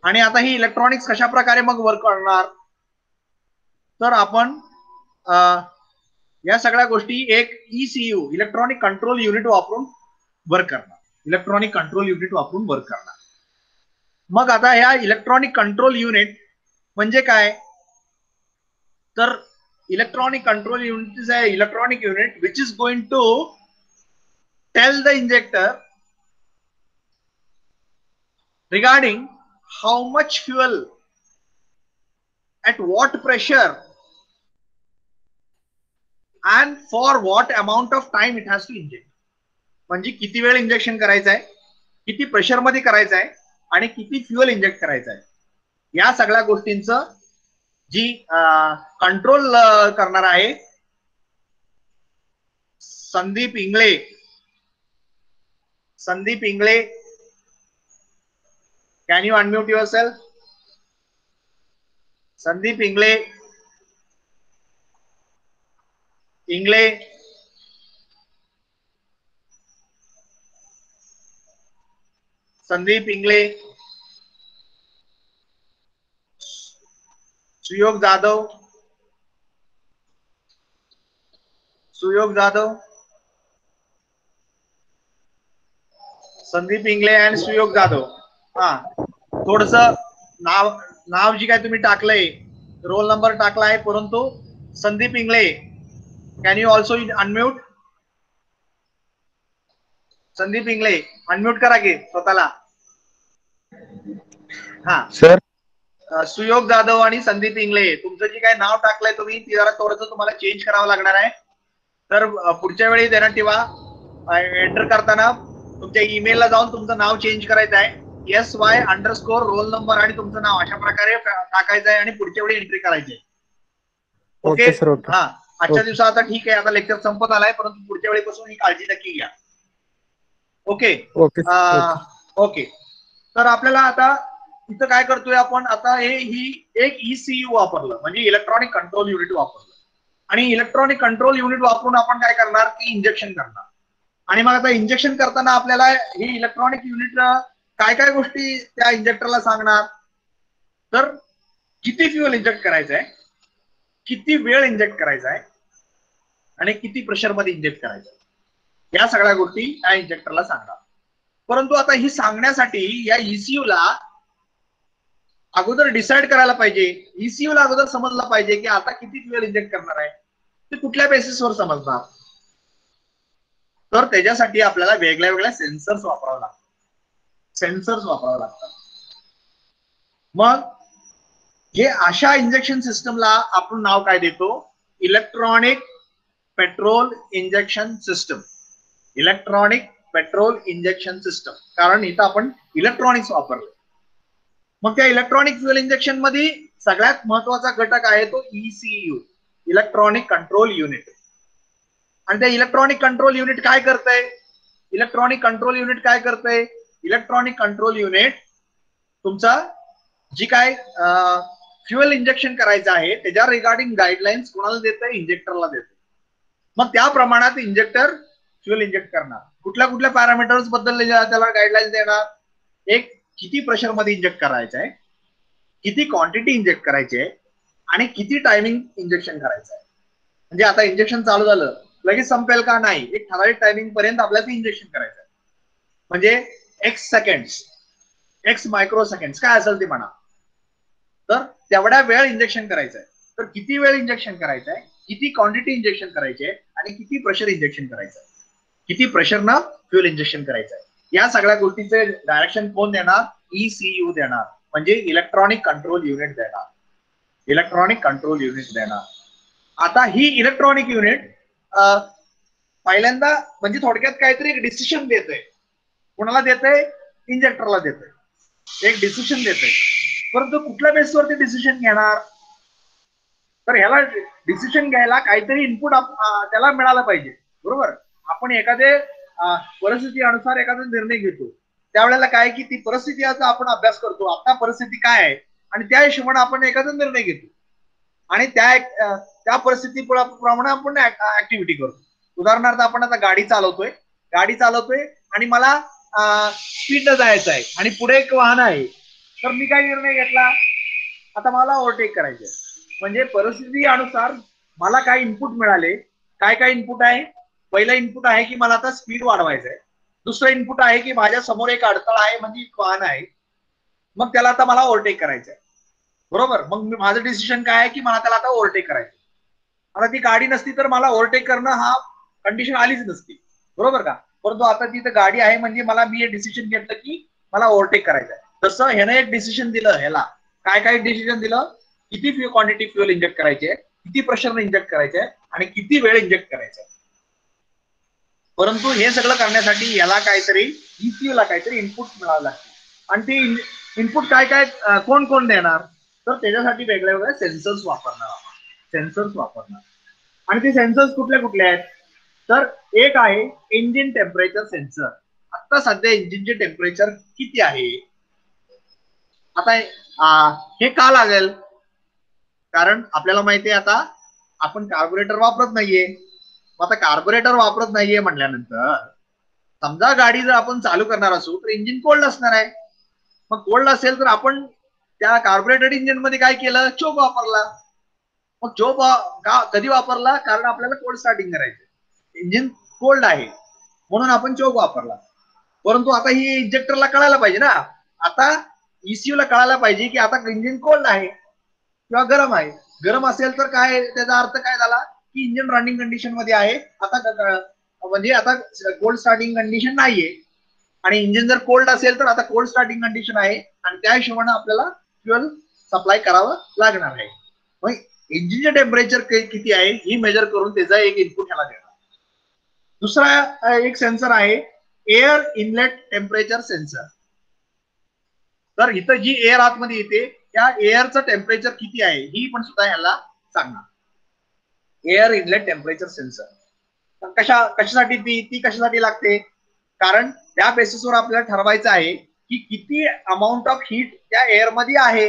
आणि आता ही इलेक्ट्रॉनिक्स कशा प्रकारे मग वर्क करणार, तर आपण या सगळ्या गोष्टी एक ECU इलेक्ट्रॉनिक कंट्रोल युनिट वापरून वर्क करणार. मग आता या इलेक्ट्रॉनिक कंट्रोल युनिट म्हणजे काय, तर electronic control unit is a electronic unit which is going to tell the injector regarding how much fuel at what pressure and for what amount of time it has to inject. म्हणजे किती वेळ injection करायचं आहे, किती pressure मध्ये करायचं आहे आणि किती फ्युएल इंजेक्ट करायचं आहे, या सगळ्या गोष्टींचं जी कंट्रोल करणार आहे Sandeep Ingale. Can you unmute yourself? Sandeep Ingale. Sandeep Ingale. Suyog Jadhav. Sandeep Ingale आणि सुयोग जाधव. थोडस नाव जी काय तुम्ही टाकलंय, रोल नंबर टाकला आहे, परंतु Sandeep Ingale, can you also unmute? Sandeep Ingale unmute करा की स्वतःला. सर. सुयोग जाधव आणि संदीप इंगळे, तुमचं जे काय नाव टाकलंय तुम्ही, ती जरा थोडंसं तुम्हाला चेंज करावं लागणार आहे. तर पुढच्या वेळी ध्यानात ठेवा, एंटर करताना तुमच्या ईमेलला जाऊन तुमचं नाव चेंज करायचं आहे. SY_ रोल नंबर आणि तुमचं नाव अशा प्रकारे टाकायचं आहे आणि पुढच्या वेळी एंट्री करायची आहे. ओके. आजच्या दिवसात आता ठीक आहे, आता लेक्चर संपत आलाय, परंतु पुढच्या वेळेपासून ही काळजी नक्की घ्या. ओके. तर आपल्याला आता इथं काय करतोय आपण, आता ही एक ECU वापरलं, म्हणजे इलेक्ट्रॉनिक कंट्रोल युनिट वापरलं. आणि इलेक्ट्रॉनिक कंट्रोल युनिट वापरून आपण काय करणार की इंजेक्शन करणार. आणि मग आता इंजेक्शन करताना आपल्याला ही इलेक्ट्रॉनिक युनिट काय काय गोष्टी त्या इंजेक्टरला सांगणार, तर किती फ्युएल इंजेक्ट करायचं आहे, किती वेळ इंजेक्ट करायचा आहे आणि किती प्रेशर मध्ये इंजेक्ट करायचं आहे, या सगळ्या गोष्टी या इंजेक्टरला सांगणार. परंतु आता ही सांगण्यासाठी या ECU ला अगोदर डिसाइड करायला पाहिजे, ECU ला अगोदर समजलं पाहिजे की आता किती फ्युएल इंजेक्ट करणार आहे, ते कुठल्या बेसिसवर समजणार. तर त्याच्यासाठी आपल्याला वेगळ्या वेगळ्या सेन्सर्स वापरावं लागतात. मग हे अशा इंजेक्शन सिस्टमला आपण नाव काय देतो, इलेक्ट्रॉनिक पेट्रोल इंजेक्शन सिस्टम. कारण इथं आपण इलेक्ट्रॉनिक्स वापरले. मग त्या इलेक्ट्रॉनिक फ्युएल इंजेक्शन मध्ये सगळ्यात महत्वाचा घटक आहे तो ECU, इलेक्ट्रॉनिक कंट्रोल युनिट. आणि त्या इलेक्ट्रॉनिक कंट्रोल युनिट काय करतंय, इलेक्ट्रॉनिक कंट्रोल युनिट तुमचा जी काय फ्युएल इंजेक्शन करायचं आहे त्याच्या रिगार्डिंग गाईडलाईन्स कोणाला देतंय? इंजेक्टरला देते. मग त्या प्रमाणात इंजेक्टर फ्युएल इंजेक्ट करणार. कुठल्या कुठल्या पॅरामीटर्स बद्दल त्याला गाईडलाईन्स देणार? एक, किती प्रेशर मध्ये इंजेक्ट करायचं आहे, किती क्वांटिटी इंजेक्ट करायची आहे आणि किती टायमिंग इंजेक्शन करायचं आहे. म्हणजे आता इंजेक्शन चालू झालं लगेच संपेल का? नाही, एक ठराविक टायमिंग पर्यंत आपल्याला ते इंजेक्शन करायचं आहे. म्हणजे x seconds, x micro seconds काय असेल ते म्हणा, तर तेवढ्या वेळ इंजेक्शन करायचं आहे. तर किती वेळ इंजेक्शन करायचं आहे, किती क्वांटिटी इंजेक्शन करायची आहे आणि किती प्रेशर इंजेक्शन करायचं आहे, किती प्रेशरनं फ्युएल इंजेक्शन करायचं आहे, या सगळ्या गोष्टीचे डायरेक्शन कोण देणार? ECU देणार, म्हणजे इलेक्ट्रॉनिक कंट्रोल युनिट देणार. इलेक्ट्रॉनिक कंट्रोल युनिट देणार. आता ही इलेक्ट्रॉनिक युनिट पहिल्यांदा म्हणजे थोडक्यात काहीतरी एक डिसिशन देते. कोणाला देते? इंजेक्टरला देते, एक डिसिशन देते. परंतु कुठल्या बेसवरती डिसिशन घेणार? तर ह्याला डिसिशन घ्यायला काहीतरी इनपुट त्याला मिळालं पाहिजे, बरोबर. आपण एखाद्या परिस्थितीनुसार एखादा निर्णय घेतो, त्यावेळेला काय की ती परिस्थितीचा आपण अभ्यास करतो, आता परिस्थिती काय आहे आणि त्या हिशोबाने आपण एखादा निर्णय घेतो आणि त्या परिस्थितीप्रमाणे आपण ऍक्टिव्हिटी करतो. उदाहरणार्थ आपण आता गाडी चालवतोय आणि मला स्पीडनं जायचं आहे आणि पुढे एक वाहन आहे, तर मी काय निर्णय घेतला? आता मला ओव्हरटेक करायचंय. म्हणजे परिस्थिती अनुसार मला काय इनपुट मिळाले? काय इनपुट आहे? पहिलं इनपुट आहे की मला आता स्पीड वाढवायचंय. दुसरं इनपुट आहे की माझ्या समोर एक अडथळा आहे, म्हणजे एक वाहन आहे, मग त्याला आता मला ओव्हरटेक करायचंय, बरोबर. मग माझं डिसिशन काय आहे की मला त्याला आता ओव्हरटेक करायचं. आता ती गाडी नसती तर मला ओव्हरटेक करणं हा कंडिशन आलीच नसती, बरोबर का. परंतु आता तिथं गाडी आहे म्हणजे मी हे डिसिशन घेतलं की मला ओव्हरटेक करायचं आहे. तसं ह्यानं एक डिसिशन दिलं. ह्याला काय डिसिजन दिलं? किती क्वांटिटी फ्युएल इंजेक्ट करायचे, किती प्रेशरने इंजेक्ट करायचे आणि किती वेळ इंजेक्ट करायचे. परंतु हे सगळं करण्यासाठी याला काहीतरी ECU ला काहीतरी इनपुट मिळावं लागते. आणि ते इनपुट काय कोण देणार? तर त्याच्यासाठी वेगळ्या सेन्सर्स वापरणार. आणि ते सेन्सर्स कुठले आहेत? तर एक आहे इंजिन टेम्परेचर सेन्सर. आता सध्या इंजिनचे टेम्परेचर किती आहे? आता हे का लागेल? कारण आपल्याला माहिती आहे आता आपण कार्बोरेटर वापरत नाहीये. आता कार्बोरेटर वापरत नाहीये म्हटल्यानंतर समजा गाडी जर आपण चालू करणार असू तर इंजिन कोल्ड असणार आहे. मग कोल्ड असेल तर आपण त्या कार्बोरेटेड इंजिन मध्ये काय केलं? चोक वापरला. मग चोक कधी वापरला? कारण आपल्याला कोल्ड स्टार्टिंग करायचं, इंजिन कोल्ड आहे म्हणून आपण चोक वापरला. परंतु आता ही इंजेक्टरला कळायला पाहिजे ना, आता ECU ला कळायला पाहिजे की आता इंजिन कोल्ड आहे किंवा गरम आहे. गरम असेल तर काय त्याचा अर्थ काय झाला की इंजिन रनिंग कंडिशन मध्ये आहे आता, म्हणजे आता कोल्ड स्टार्टिंग कंडिशन नाहीये. आणि इंजिन जर कोल्ड असेल तर आता कोल्ड स्टार्टिंग कंडिशन आहे आणि त्या हिशोबाने आपल्याला फ्युएल सप्लाय करावं लागणार आहे. मग इंजिनचे टेम्परेचर किती आहे ही मेजर करून त्याचा एक इनपुट ह्याला देणार. दुसरा एक सेन्सर आहे एअर इनलेट टेम्परेचर सेन्सर. तर इथं जी एअर आतमध्ये येते त्या एअरचं टेम्परेचर किती आहे ही पण सुद्धा ह्याला सांगणार. एअर इनलेट टेम्परेचर सेन्सर कशासाठी ती कशासाठी लागते? कारण त्या बेसिसवर आपल्याला ठरवायचं आहे की किती अमाऊंट ऑफ हीट त्या एअर मध्ये आहे.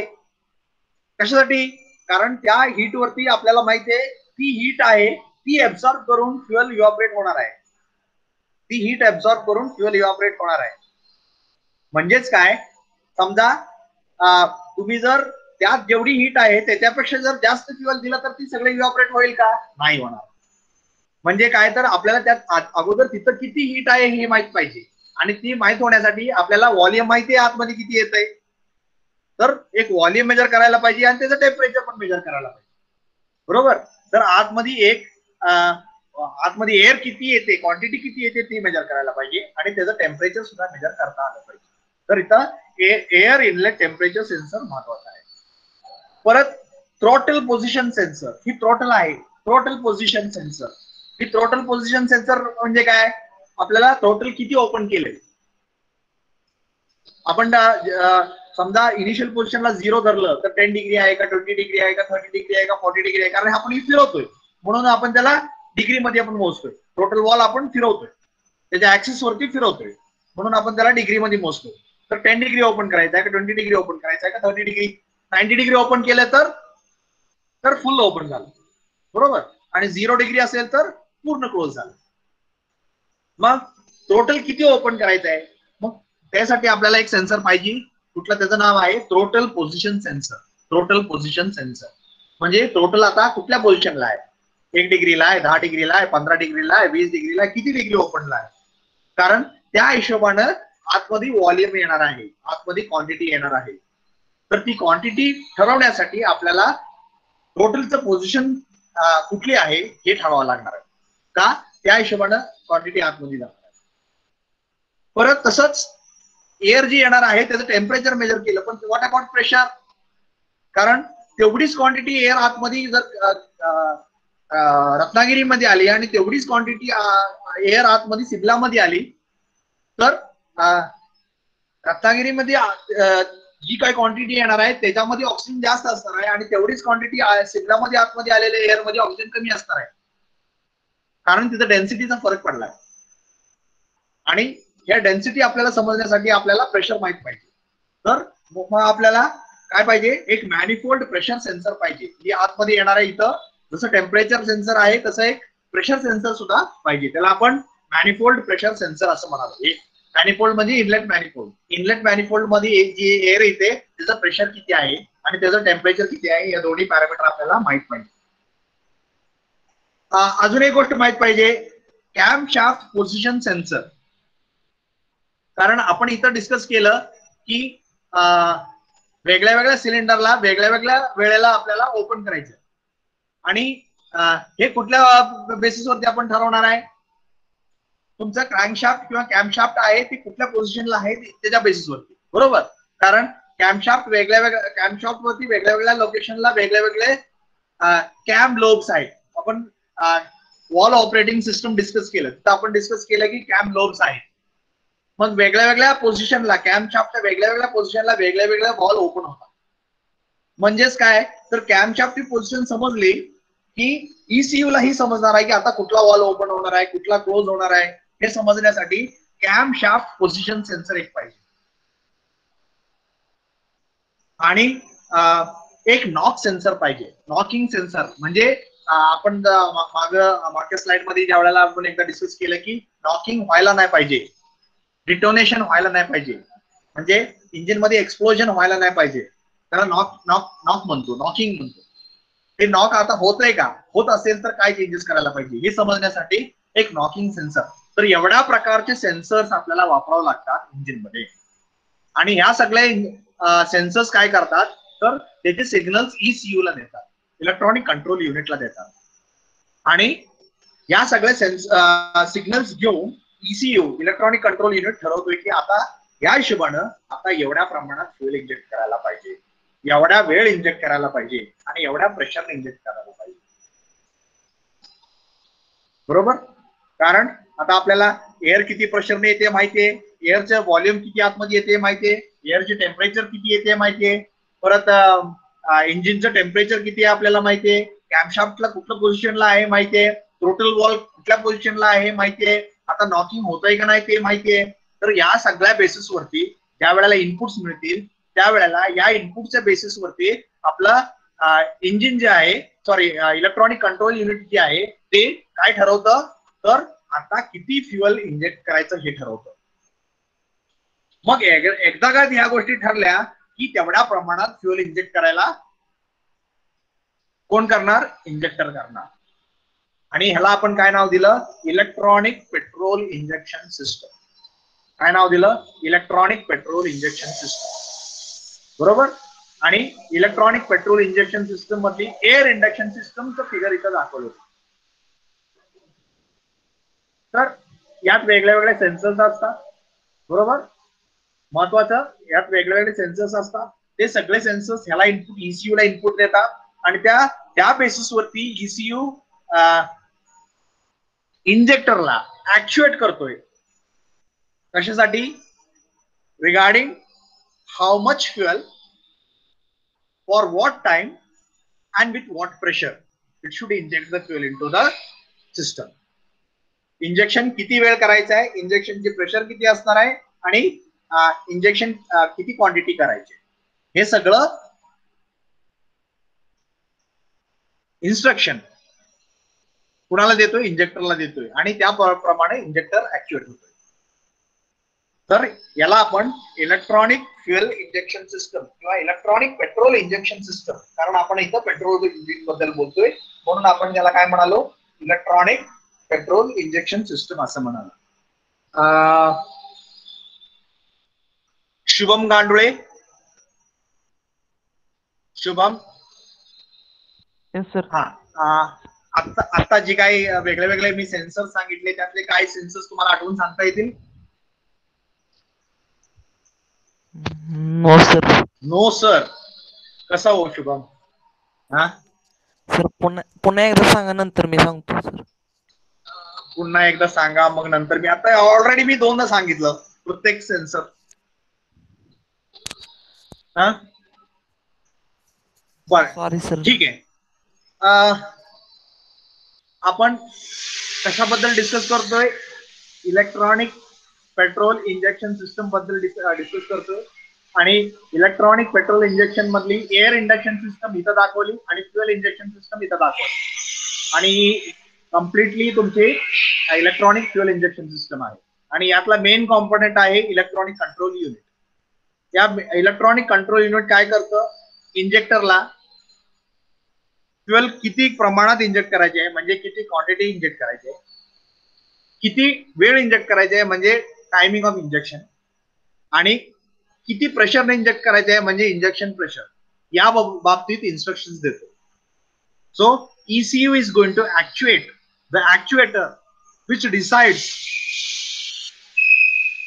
कशासाठी? कारण त्या हीट वरती आपल्याला माहिती आहे ती हीट आहे ती ऍब्सॉर्ब करून फ्युएल इव्हॅपोरेट होणार आहे. ती हीट ऍब्सॉर्ब करून फ्युएल इव्हॅपोरेट होणार आहे. म्हणजेच काय? समजा तुम्ही जर त्यात जेवढी हीट आहे त्याच्यापेक्षा जर जास्त फ्युएल दिलं तर ती सगळी इव्हॅपोरेट होईल का? नाही होणार. म्हणजे काय तर आपल्याला त्यात अगोदर तिथं किती हीट आहे हे माहित पाहिजे आणि ती माहित होण्यासाठी आपल्याला व्हॉल्यूम माहिती आहे आतमध्ये किती येत आहे, तर एक व्हॉल्यूम मेजर करायला पाहिजे आणि त्याचं टेम्परेचर पण मेजर करायला पाहिजे, बरोबर. तर आतमध्ये एअर किती येते, क्वांटिटी किती येते ती मेजर करायला पाहिजे आणि त्याचं टेम्परेचर सुद्धा मेजर करता आलं पाहिजे. तर इथं एअर इनलेट टेम्परेचर सेन्सर महत्वाचा आहे. परत थ्रॉटल पोझिशन सेन्सर, ही थ्रॉटल आहे. थ्रॉटल पोझिशन सेन्सर, ही थ्रॉटल पोझिशन सेन्सर म्हणजे काय? आपल्याला थ्रॉटल किती ओपन केले. आपण समजा इनिशियल पोझिशनला 0 धरलं तर 10 डिग्री आहे का, 20 डिग्री आहे का, 30 डिग्री आहे का, 40 डिग्री आहे. कारण आपण फिरवतोय म्हणून आपण त्याला डिग्री मध्ये आपण मोजतोय. टोटल वॉल आपण फिरवतोय, त्याच्या ऍक्सिस वरती फिरवतोय. म्हणून आपण त्याला डिग्री मध्ये मोजतो. तर 10 डिग्री ओपन करायचं आहे का 20 डिग्री ओपन करायचं आहे का 30 डिग्री 90 डिग्री ओपन केलं तर फुल ओपन झालं, बरोबर. आणि 0 डिग्री असेल तर पूर्ण क्लोज झालं. मग टोटल किती ओपन करायचं आहे? मग त्यासाठी आपल्याला एक सेन्सर पाहिजे. कुठलं? त्याचं नाव आहे total position sensor. Total position sensor म्हणजे टोटल आता कुठल्या पोझिशनला आहे, 1 डिग्रीला आहे, 10 डिग्रीला आहे, 15 डिग्रीला आहे, 20 डिग्रीला आहे, किती डिग्री ओपनला आहे. कारण त्या हिशोबानं आतमध्ये व्हॉल्यूम येणार आहे, आतमध्ये क्वांटिटी येणार आहे. तर ती क्वांटिटी ठरवण्यासाठी आपल्याला टोटलचं पोझिशन कुठली आहे हे ठरवावं लागणार आहे. का? त्या हिशोबानं क्वांटिटी आतमध्ये जाणार आहे. परत तसंच एअर जी येणार आहे त्याचं टेम्परेचर मेजर केलं, पण व्हॉट अबाउट प्रेशर? कारण तेवढीच क्वांटिटी एअर आतमध्ये जर रत्नागिरीमध्ये आली आणि तेवढीच क्वांटिटी एअर आतमध्ये सिमलामध्ये आली तर रत्नागिरीमध्ये जी काही क्वांटिटी येणार आहे त्याच्यामध्ये ऑक्सिजन जास्त असणार आहे आणि तेवढीच क्वांटिटी सिमलामध्ये आतमध्ये आलेल्या एअरमध्ये ऑक्सिजन कमी असणार आहे, कारण तिथं डेन्सिटीचा फरक पडलाय. आणि या डेन्सिटी आपल्याला समजण्यासाठी आपल्याला प्रेशर माहित पाहिजे. तर मग आपल्याला काय पाहिजे? एक मॅनिफोल्ड प्रेशर सेन्सर पाहिजे. जी आतमध्ये येणार आहे. इथं जसं टेम्परेचर सेन्सर आहे तसं एक प्रेशर सेन्सर सुद्धा पाहिजे. त्याला आपण मॅनिफोल्ड प्रेशर सेन्सर असं म्हणालो. मॅनिफोल्ड म्हणजे इनलेट मॅनिफोल्ड. इनलेट मॅनिफोल्ड मध्ये जी एअर येते त्याचं प्रेशर किती आहे आणि त्याचं टेम्परेचर किती आहे या दोन्ही पॅरामीटर आपल्याला माहित पाहिजे. अजून एक गोष्ट माहित पाहिजे, कॅम शाफ्ट पोझिशन सेन्सर. कारण आपण इथं डिस्कस केलं की वेगळ्या वेगळ्या सिलेंडरला वेगळ्या वेगळ्या वेळेला आपल्याला ओपन करायचं आणि हे कुठल्या बेसिसवरती आपण ठरवणार आहे? तुमचं क्रँकशाफ्ट किंवा कॅमशाफ्ट आहे ते कुठल्या पोझिशनला आहे त्याच्या बेसिसवरती, बरोबर. कारण कॅमशाफ्ट वेगळ्या वेगळ्या कॅमशाफ्ट वरती वेगळ्या वेगळ्या लोकेशनला वेगळे वेगळे कॅम लोब्स आहेत. आपण वॉल ऑपरेटिंग सिस्टम डिस्कस केलं तर आपण डिस्कस केलं की कॅम लोब्स आहेत. मग वेगळ्या वेगळ्या पोझिशनला कॅमशाफ्टच्या वेगळ्या वेगळ्या पोझिशनला वेगळ्या वेगळ्या वॉल ओपन होतात. म्हणजेच काय? तर कॅमशाफ्टची पोझिशन समजली की ECU ला ही समजणार आहे की आता कुठला वॉल ओपन होणार आहे, कुठला क्लोज होणार आहे. हे समजण्यासाठी कॅमशाफ्ट पोझिशन सेन्सर एक पाहिजे. आणि एक नॉक सेन्सर पाहिजे. नॉकिंग सेन्सर म्हणजे आपण मागच्या स्लाइड मध्ये ज्या वेळेला आपण एकदा डिस्कस केलं की नॉकिंग व्हायला नाही पाहिजे, डिटोनेशन व्हायला नाही पाहिजे, म्हणजे इंजिन मध्ये एक्सप्लोजन व्हायला नाही पाहिजे. त्याला नॉक नॉक नॉक म्हणतो, नॉकिंग म्हणतो. हे नॉक आता होत आहे का? होत असेल तर काय चेंजेस करायला पाहिजे हे समजण्यासाठी एक नॉकिंग सेन्सर. तर एवढ्या प्रकारचे सेन्सर्स आपल्याला वापरावं लागतात इंजिन मध्ये. आणि ह्या सगळ्या सेन्सर्स काय करतात तर त्याचे सिग्नल्स ECU ला देतात, इलेक्ट्रॉनिक कंट्रोल युनिटला देतात. आणि या सगळ्या सिग्नल्स घेऊन ECU इलेक्ट्रॉनिक कंट्रोल युनिट ठरवतोय की आता या हिशोबानं आता एवढ्या प्रमाणात फ्युएल इंजेक्ट करायला पाहिजे, एवढ्या वेळ इंजेक्ट करायला पाहिजे आणि एवढ्या प्रेशरने इंजेक्ट करायला पाहिजे, बरोबर. कारण आता आपल्याला एअर किती प्रेशरने येते माहितीये, एअरचं व्हॉल्यूम किती आतमध्ये येते माहितीये, एअरचे टेम्परेचर किती येते माहितीये, परत इंजिनचं टेम्परेचर किती आहे आपल्याला माहितीये, कॅमशाफ्टला कुठल्या पोझिशनला आहे माहितीये, टोटल वॉल कुठल्या पोझिशनला आहे माहितीये, आता नॉकिंग होतंय का नाही ते माहितीये. तर या सगळ्या बेसिसवरती ज्या वेळेला इनपुट्स मिळतील त्यावेळेला या इनपुटच्या बेसिसवरती आपलं इंजिन जे आहे, सॉरी इलेक्ट्रॉनिक कंट्रोल युनिट जे आहे ते काय ठरवतं तर आता किती फ्युएल इंजेक्ट करायचं हे ठरवतं. मग एकदा का ह्या गोष्टी ठरल्या की तेवढ्या प्रमाणात फ्युएल इंजेक्ट करायला कोण करणार? इंजेक्टर करणार. आणि ह्याला आपण काय नाव दिलं? Electronic petrol injection system. काय नाव दिलं? इलेक्ट्रॉनिक पेट्रोल इंजेक्शन सिस्टम, बरोबर. आणि इलेक्ट्रॉनिक पेट्रोल इंजेक्शन सिस्टम मधली एअर इंडक्शन सिस्टमचं फिगर इथं दाखवलं. तर यात वेगळ्या वेगळ्या सेन्सर्स असतात, बरोबर. महत्वाचं, यात वेगळे वेगळे सेन्सर्स असतात. ते सगळे सेन्सर्स ह्याला इनपुट ECU ला इनपुट देतात आणि त्या बेसिसवरती ECU इंजेक्टरला ऍक्च्युएट करतोय. कशासाठी? Regarding how much fuel for what time and with what pressure it should inject the fuel into the system. Injection किती वेळ करायचं आहे, इंजेक्शनची प्रेशर किती असणार आहे आणि इंजेक्शन किती क्वांटिटी करायची, हे सगळं इन्स्ट्रक्शन कुणाला देतोय, इंजेक्टरला देतोय आणि त्याप्रमाणे इंजेक्टर ऍक्च्युएट होतोय. तर याला आपण इलेक्ट्रॉनिक फ्युएल इंजेक्शन सिस्टम किंवा इलेक्ट्रॉनिक पेट्रोल इंजेक्शन सिस्टम, कारण आपण इथं पेट्रोल इंजिन बद्दल बोलतोय म्हणून आपण याला काय म्हणालो, इलेक्ट्रॉनिक पेट्रोल इंजेक्शन सिस्टम असं म्हणालो. शुभम गांडुळे, शुभम. Yes sir. हा, आता जे काही वेगळे वेगळे मी सेन्सर सांगितले त्यातले काही सेन्सर्स तुम्हाला आठवून सांगता येतील? No sir. No sir. कसा हो शुभम? हा सर पुन्हा एकदा सांगा, नंतर मी सांगतो सर. पुन्हा एकदा सांगा मग नंतर मी. आता ऑलरेडी मी दोनदा सांगितलं प्रत्येक सेन्सर. हा बर, सॉरी सर. ठीक आहे. आपण कशाबद्दल डिस्कस करतोय? इलेक्ट्रॉनिक पेट्रोल इंजेक्शन सिस्टम बद्दल डिस्कस करतोय. आणि इलेक्ट्रॉनिक पेट्रोल इंजेक्शन मधली एअर इंडक्शन सिस्टम इथं दाखवली आणि फ्युएल इंजेक्शन सिस्टम इथं दाखवली. आणि कम्प्लिटली तुमची इलेक्ट्रॉनिक फ्युएल इंजेक्शन सिस्टम आहे. आणि यातला मेन कॉम्पोनंट आहे इलेक्ट्रॉनिक कंट्रोल युनिट. या इलेक्ट्रॉनिक कंट्रोल युनिट काय करतं? इंजेक्टरला फ्युएल किती प्रमाणात इंजेक्ट करायचे आहे म्हणजे किती क्वांटिटी इंजेक्ट करायची आहे, किती वेळ इंजेक्ट करायचे आहे म्हणजे टायमिंग ऑफ इंजेक्शन, आणि किती प्रेशरने इंजेक्ट करायचे आहे म्हणजे इंजेक्शन प्रेशर, या बाबतीत इन्स्ट्रक्शन्स देतो. So ECU is going to actuate the actuator which decides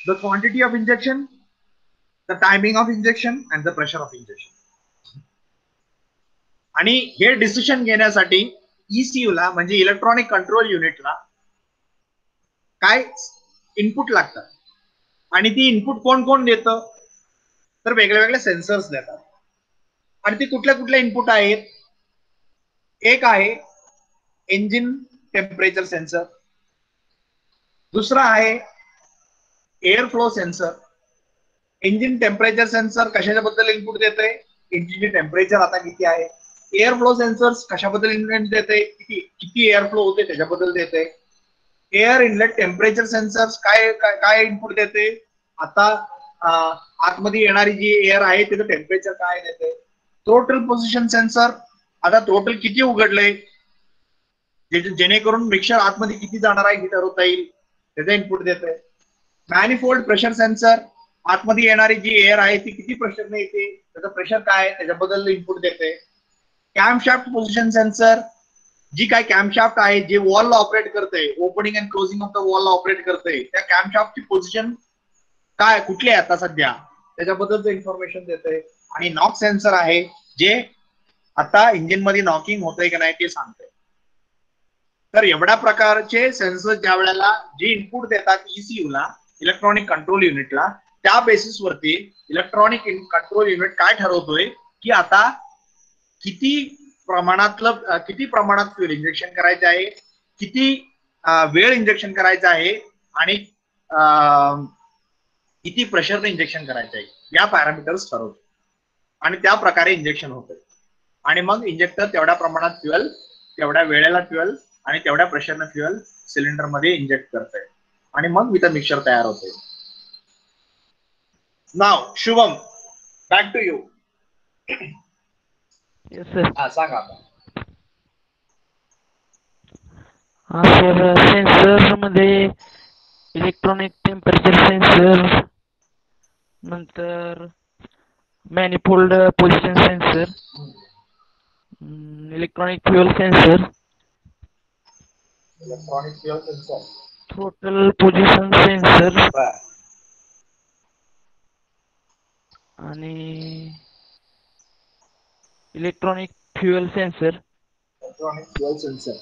the quantity of injection, the timing of injection and the pressure of injection. आणि हे डिसिजन घेण्यासाठी ECU ला म्हणजे इलेक्ट्रॉनिक कंट्रोल युनिटला काय इनपुट लागतात, आणि ती इनपुट कोण कोण देतं? तर वेगळे वेगळे सेन्सर्स देतात. आणि ते कुठल्या कुठल्या इनपुट आहेत? एक आहे इंजिन टेम्परेचर सेन्सर, दुसरा आहे air flow sensor. Engine temperature sensor कशाबद्दल इनपुट देते? इंजिनचे टेम्परेचर आता किती आहे. एअर फ्लो सेन्सर्स कशाबद्दल इनपुट देते? किती एअर फ्लो होते त्याच्याबद्दल देते. एअर इनलेट टेम्परेचर सेन्सर्स काय इनपुट देते? आता आतमध्ये येणारी जी एअर आहे त्याचं टेम्परेचर काय देते. टोटल पोझिशन सेन्सर, आता टोटल किती उघडलंय जेणेकरून मिक्सर आतमध्ये किती जाणार आहे हे ठरवता येईल, त्याचा इनपुट देते. मॅनिफोल्ड प्रेशर सेन्सर, आतमध्ये येणारी जी एअर आहे ती किती प्रेशरने येते, त्याचं प्रेशर काय आहे त्याच्याबद्दल इनपुट देते. कॅम्पशाफ्ट पोझिशन सेन्सर, जी काय कॅम्पशाफ्ट आहे जे वॉलला ऑपरेट करते, opening and closing of the वॉलला ऑपरेट करते, त्या कॅम्पशाफ्टची पोझिशन काय कुठली आहे आता सध्या त्याच्याबद्दलचं इन्फॉर्मेशन देते. आणि नॉक सेन्सर आहे जे आता इंजिन मध्ये नॉकिंग होतंय की नाही ते सांगते. तर एवढ्या प्रकारचे सेन्सर ज्या वेळेला जे इनपुट देतात ECU ला, इलेक्ट्रॉनिक कंट्रोल युनिटला, त्या बेसिस वरती इलेक्ट्रॉनिक कंट्रोल युनिट काय ठरवतोय की आता किती प्रमाणात फ्युएल इंजेक्शन करायचं आहे, किती वेळ इंजेक्शन करायचं आहे आणि किती प्रेशरने इंजेक्शन करायचं आहे, या पॅरामीटर्स ठरवतो. आणि त्या प्रकारे इंजेक्शन होतं. आणि मग इंजेक्टर तेवढ्या प्रमाणात फ्युएल, तेवढ्या वेळेला फ्युएल आणि तेवढ्या प्रेशरने फ्युएल सिलेंडर मध्ये इंजेक्ट करतंय आणि मग इथं मिक्सर तयार होते. नाव Shubham, back to you. Yes sir. हा सांगा आता. हा सर, सेन्सर मध्ये इलेक्ट्रॉनिक टेम्परेचर सेन्सर, नंतर manifold position sensor, electronic fuel sensor, electronic fuel sensor, total position sensor आणि electronic fuel sensor. Electronic fuel sensor.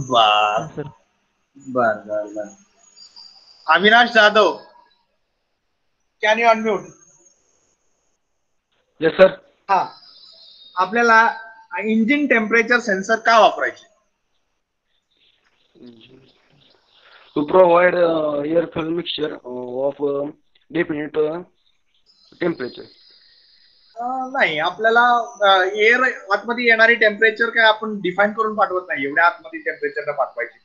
बर सर. बर बर बर. Avinash Jadhav, can you unmute? Yes sir. हा, आपल्याला इंजिन टेम्परेचर सेन्सर का वापरायचे? To provide air fuel mixture of definite temperature. नाही, आपल्याला एअर आतमध्ये येणारी टेम्परेचर काय आपण डिफाईन करून पाठवत नाही, एवढ्या आतमध्ये टेम्परेचरला पाठवायची.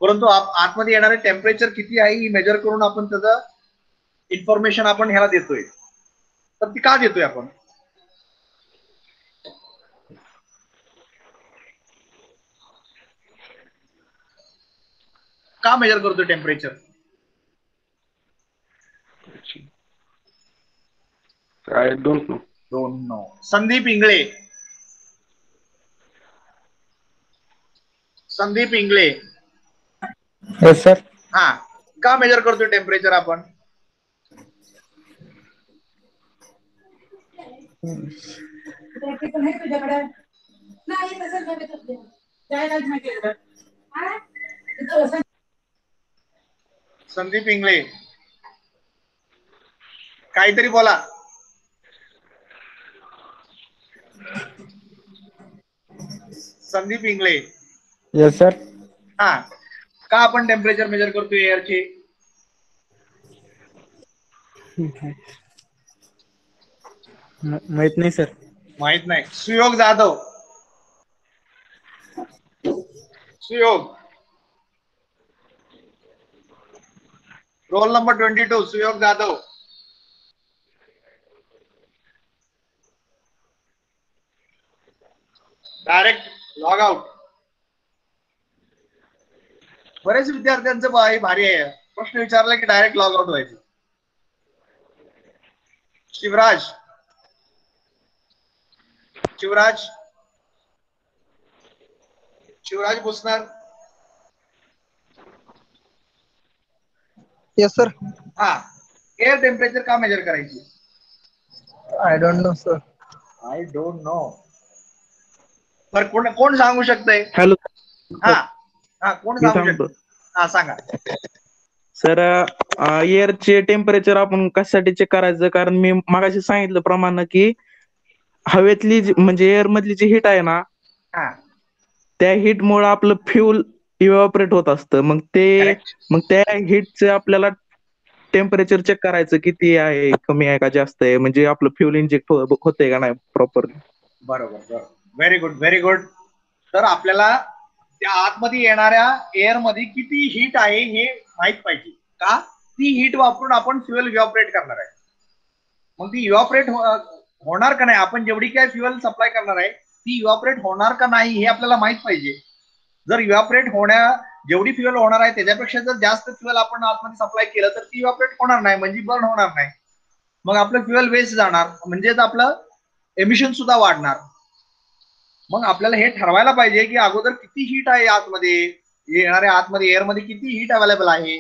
परंतु आतमध्ये येणारे टेम्परेचर किती आहे ही मेजर करून आपण त्याचं इन्फॉर्मेशन आपण ह्याला देतोय. तर ती का देतोय आपण? का मेजर करतोय temperature? I don't know. Don't know. Sandeep Ingale. Sandeep Ingale. Yes sir. हा, का मेजर करतोय टेम्परेचर आपण? संदीप इंगळे, काहीतरी बोला. संदीप इंगळे. Yes sir. हा, का आपण टेम्परेचर मेजर करतोय एअरचे? माहित नाही सर. माहित नाही. Suyog Jadhav. Suyog, roll number 22, Suyog Jadhav. Direct log out. बरेच विद्यार्थ्यांचं भारी आहे, प्रश्न विचारला की डायरेक्ट लॉग आउट व्हायचं. शिवराज. शिवराज. शिवराज भुसनर. Yes sir. हा, एअर टेम्परेचर का मेजर करायची? I don't know sir. I don't know. पर कोण सांगू शकतंय? हॅलो. हा हा, कोण मी सांगू सांगतो. शकत? हा, सांगा. सर, एअरचे टेम्परेचर आपण कशासाठी चेक करायचं? कारण मी मगाशी सांगितलं प्रमाणे की हवेतली म्हणजे एअर मधली जी हीट आहे ना, हा, त्या हीट मुळे आपलं फ्यूल इव्हॅपोरेट होत असतं. मग करेक्ट. त्या हीटचं आपल्याला टेम्परेचर चेक करायचं किती आहे, कमी आहे का जास्त आहे, म्हणजे आपलं फ्यूल इंजेक्ट होतंय का नाही प्रॉपरली. बरोबर बरोबर. Very good, very good. तर आपल्याला त्या आतमध्ये येणाऱ्या एअर मध्ये किती हीट आहे हे माहित पाहिजे. का? ती हीट वापरून आपण फ्युएल इव्हॅपोरेट करणार आहे. मग ती इव्हॅपोरेट होणार का नाही, आपण जेवढी काय फ्युएल सप्लाय करणार आहे ती इव्हॅपोरेट होणार का नाही हे आपल्याला माहित पाहिजे. जर इव्हॅपोरेट जेवढी फ्युएल होणार आहे त्याच्यापेक्षा जर जास्त फ्युएल आपण आतमध्ये सप्लाय केलं तर ती इव्हॅपोरेट होणार नाही, म्हणजे बर्न होणार नाही. मग आपलं फ्युएल वेस्ट जाणार, म्हणजेच आपलं एमिशन सुद्धा वाढणार. मग आपल्याला हे ठरवायला पाहिजे की अगोदर किती हीट आहे आतमध्ये, येणाऱ्या आतमध्ये एअर मध्ये किती हीट अवेलेबल आहे,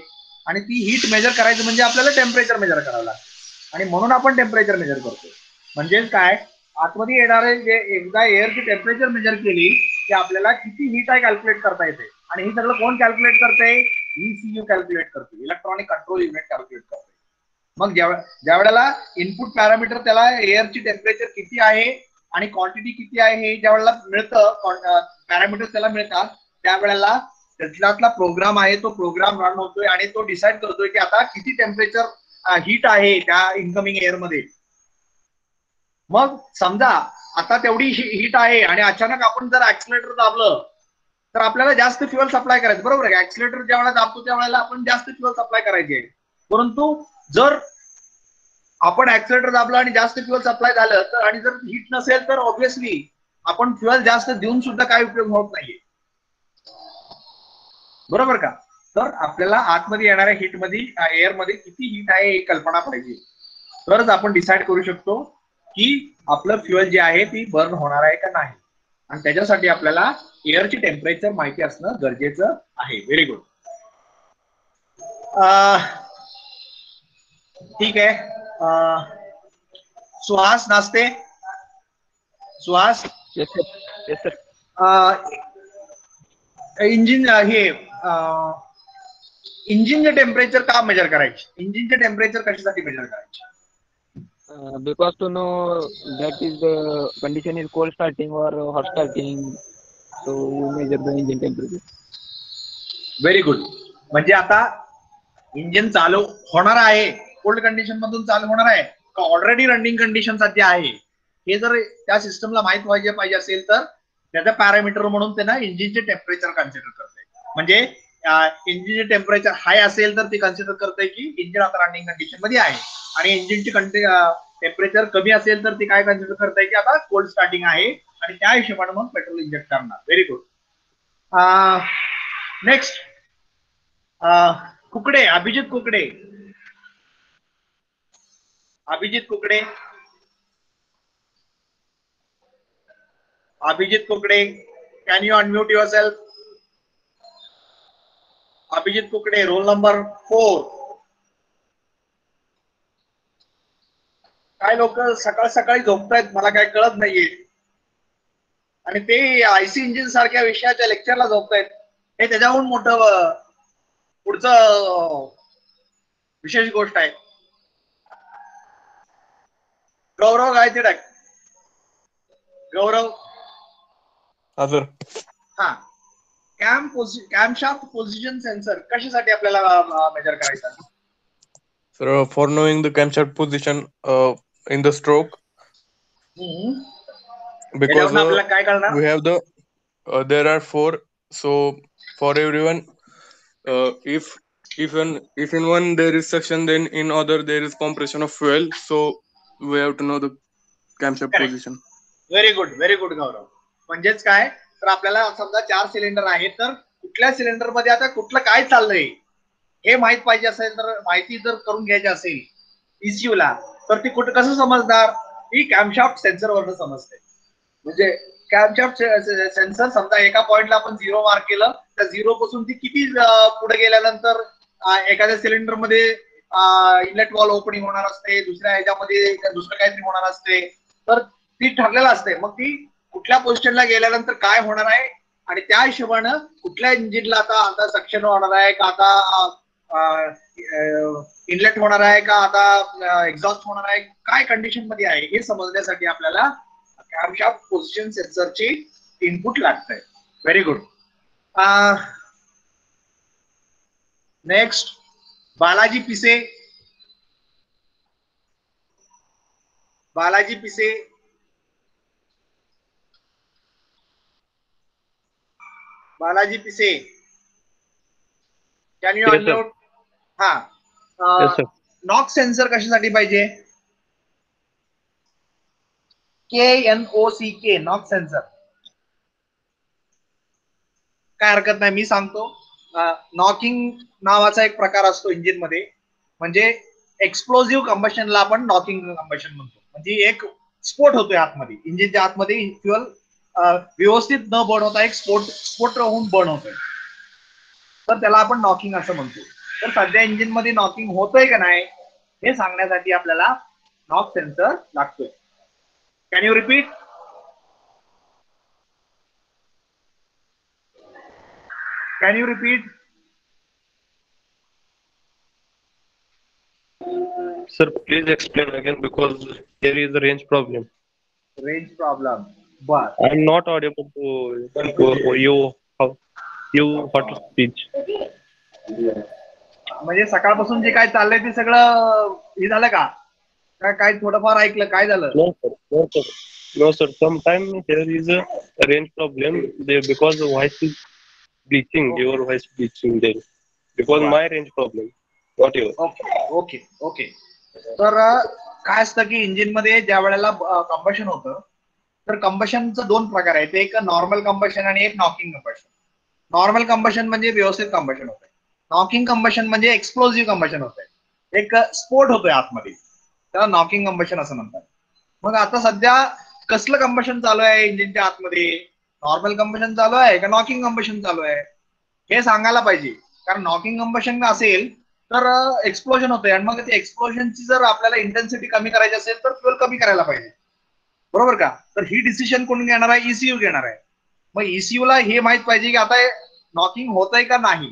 आणि ती हीट मेजर करायचं म्हणजे आपल्याला टेम्परेचर मेजर करावं लागतं. आणि म्हणून आपण टेम्परेचर मेजर करतो. म्हणजे काय, आतमध्ये येणारे जे एकदा एअरची टेम्परेचर मेजर केली की आपल्याला किती हीट आहे कॅल्क्युलेट करता येते. आणि हे सगळं कोण कॅल्क्युलेट करते? ECU कॅल्क्युलेट करते, इलेक्ट्रॉनिक कंट्रोल युनिट कॅल्क्युलेट करते. मग ज्या वेळेला इनपुट पॅरामीटर त्याला एअरची टेम्परेचर किती आहे आणि क्वांटिटी किती आहे हे ज्या वेळेला मिळतं, पॅरामीटर त्याला मिळतात, त्यावेळेला त्यातला प्रोग्राम आहे तो प्रोग्राम रन होतोय आणि तो डिसाईड करतोय की आता किती टेम्परेचर हीट आहे त्या इनकमिंग एअर मध्ये. मग समजा आता तेवढी हीट आहे आणि अचानक आपण जर ऍक्सिलेटर दाबलं तर आपल्याला जास्त फ्युएल सप्लाय करायचं, बरोबर आहे. ऍक्सिलेटर ज्या वेळेला दाबतो त्यावेळेला आपण जास्त फ्युएल सप्लाय करायची आहे. परंतु जर आपण ऍक्सिलेटर दाबलं आणि जास्त फ्युएल सप्लाय झालं तर, आणि जर हीट नसेल तर ऑब्व्हियसली आपण फ्युएल जास्त देऊन सुद्धा काही उपयोग होत नाहीये, बरोबर का? तर आपल्याला आतमध्ये येणाऱ्या हीट मध्ये एअर मध्ये किती हीट आहे ही कल्पना पाहिजे, तरच आपण डिसाईड करू शकतो की आपलं फ्युएल जे आहे ती बर्न होणार आहे का नाही. आणि त्याच्यासाठी आपल्याला एअरची टेम्परेचर माहिती असणं गरजेचं आहे. Very good. ठीक आहे. सुहास नास्ते. Suhas. Yes sir. Yes sir. Engine हे इंजिनचे टेम्परेचर का मेजर करायचे? इंजिनचे टेम्परेचर कशासाठी मेजर करायचे? Because to know that is the condition is cold starting or hot starting. So you measure the engine temperature. Very good. म्हणजे आता इंजिन चालू होणार आहे, कोल्ड कंडिशन मधून चालू होणार आहे का ऑलरेडी रनिंग कंडिशन सध्या आहे, हे जर त्या सिस्टमला माहित पाहिजे असेल तर त्याचा पॅरामीटर म्हणून त्यांना इंजिनचे टेम्परेचर कन्सिडर करते. म्हणजे इंजिनचे टेम्परेचर हाय असेल तर ते कन्सिडर करते की इंजिन आता रनिंग कंडिशन मध्ये आहे, आणि इंजिनची टेम्परेचर कमी असेल तर ते काय कन्सिडर करते की आता कोल्ड स्टार्टिंग आहे, आणि त्या हिशोबाने मग पेट्रोल इंजेक्ट करणार. Very good. Next Kukade, Abhijit Kukade. Abhijit Kukade, Abhijit Kukade, can you unmute yourself? Abhijit Kukade, roll number 4. काय लोक सकाळ सकाळी झोपतायत मला काय कळत नाहीये, आणि ते आयसी इंजिन सारख्या विषयाच्या लेक्चरला झोपतायत. हे त्याच्याहून मोठं पुढचं विशेष गोष्ट आहे. गौरव गायते, गौरव. हा, कॅमशाफ्ट पोझिशन सेन्सर कशासाठी आपल्याला मेजर करायचा? So for knowing the camshaft position in the stroke, because आपल्याला काय करणार? we have the there are 4. So for everyone, if in one there is suction, then in other there is compression of fuel. So we have to know the camshaft Correct. position. Very good Gaurav. म्हणजेच काय तर आपल्याला समजा 4 cylinder आहेत, तर कुठल्या cylinder मध्ये आता कुठलं काय चाललंय हे माहित पाहिजे असेल, तर माहिती जर करून घ्यायची असेल ECU ला, तर ती कुठं कसं समजणार? ही कॅमशाफ्ट सेन्सर वरून समजते. म्हणजे कॅमशाफ्ट सेन्सर समजा एका पॉइंटला आपण 0 मार्क केलं, तर 0 पासून ती किती पुढे गेल्यानंतर एखाद्या सिलेंडर मध्ये इनलेट वॉल ओपनिंग होणार असते, दुसऱ्या ह्याच्यामध्ये दुसरं काहीतरी होणार असते, तर ती ठरलेलं असते. मग ती कुठल्या पोझिशनला गेल्यानंतर काय होणार आहे, आणि त्या हिशोबानं कुठल्या इंजिनला आता सक्शन होणार आहे का, आता इनलेट होणार आहे का, आता एक्झॉस्ट होणार आहे, काय कंडिशन मध्ये आहे हे समजण्यासाठी आपल्याला कॅमशाफ्ट पोझिशन सेन्सरची इनपुट लागतंय. Very good. नेक्स्ट बालाजी पिसे. बालाजी पिसे, बालाजी पिसे, कॅन यू अनम्यूट? हा, नॉक सेन्सर कशासाठी पाहिजे? KNOCK, knock sensor. काय हरकत नाही, मी सांगतो. नॉकिंग नावाचा एक प्रकार असतो इंजिन मध्ये, म्हणजे एक्सप्लोजिव्ह कंबशनला आपण नॉकिंग कंबशन म्हणतो. म्हणजे एक स्फोट होतोय आतमध्ये, इंजिनच्या आतमध्ये फ्युअल व्यवस्थित न बर्न होता एक स्फोट होऊन बर्न होतोय, तर त्याला आपण नॉकिंग असं म्हणतो. तर सध्या इंजिन मध्ये नॉकिंग होतोय का नाही हे सांगण्यासाठी आपल्याला नॉक सेन्सर लागतोय. Can you repeat? Can you repeat? Sir, please explain again because there is a range problem. Range problem. But I'm not audible to you. You what to speech? म्हणजे सकाळपासून जे काय चाललंय ते सगळं हे झालं का? काय थोडंफार ऐकलं, काय झालं? No sir, no sir, no sir. Sometimes there is a range problem there because the voice is glitching. Your voice glitching there because my range problem, not yours. Okay. तर काय असतं की इंजिन मध्ये ज्या वेळेला कंबशन होतं, तर कंबशनचं 2 प्रकार आहेत. एक नॉर्मल कंबशन आणि एक नॉकिंग कंबशन. नॉर्मल कंबशन म्हणजे व्यवस्थित कंबशन होतंय. नॉकिंग कंबशन म्हणजे एक्सप्लोजिव्ह कंबशन होतंय, एक स्फोट होतोय आतमध्ये, त्याला नॉकिंग कंबशन असं म्हणतात. मग आता सध्या कसलं कंबशन चालू आहे इंजिनच्या आतमध्ये? नॉर्मल कंबशन चालू आहे का नॉकिंग कंबशन चालू आहे हे सांगायला पाहिजे. कारण नॉकिंग कंबशन असेल तर एक्सप्लोजन होतंय, आणि मग ते एक्सप्लोजनची जर आपल्याला इंटेन्सिटी कमी करायची असेल तर फ्युएल कमी करायला पाहिजे, बरोबर का? तर ही डिसिजन कोण घेणार आहे? ECU घेणार आहे. मग ECU ला हे माहित पाहिजे की आता नॉकिंग होतंय का नाही,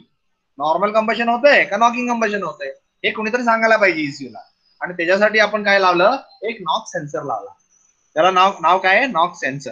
नॉर्मल कंबशन होतंय का नॉकिंग कंबशन होतंय हे कोणीतरी सांगायला पाहिजे ECU ला. आणि त्याच्यासाठी आपण काय लावलं? एक नॉक सेन्सर लावला. त्याला नाव काय आहे? Knock sensor.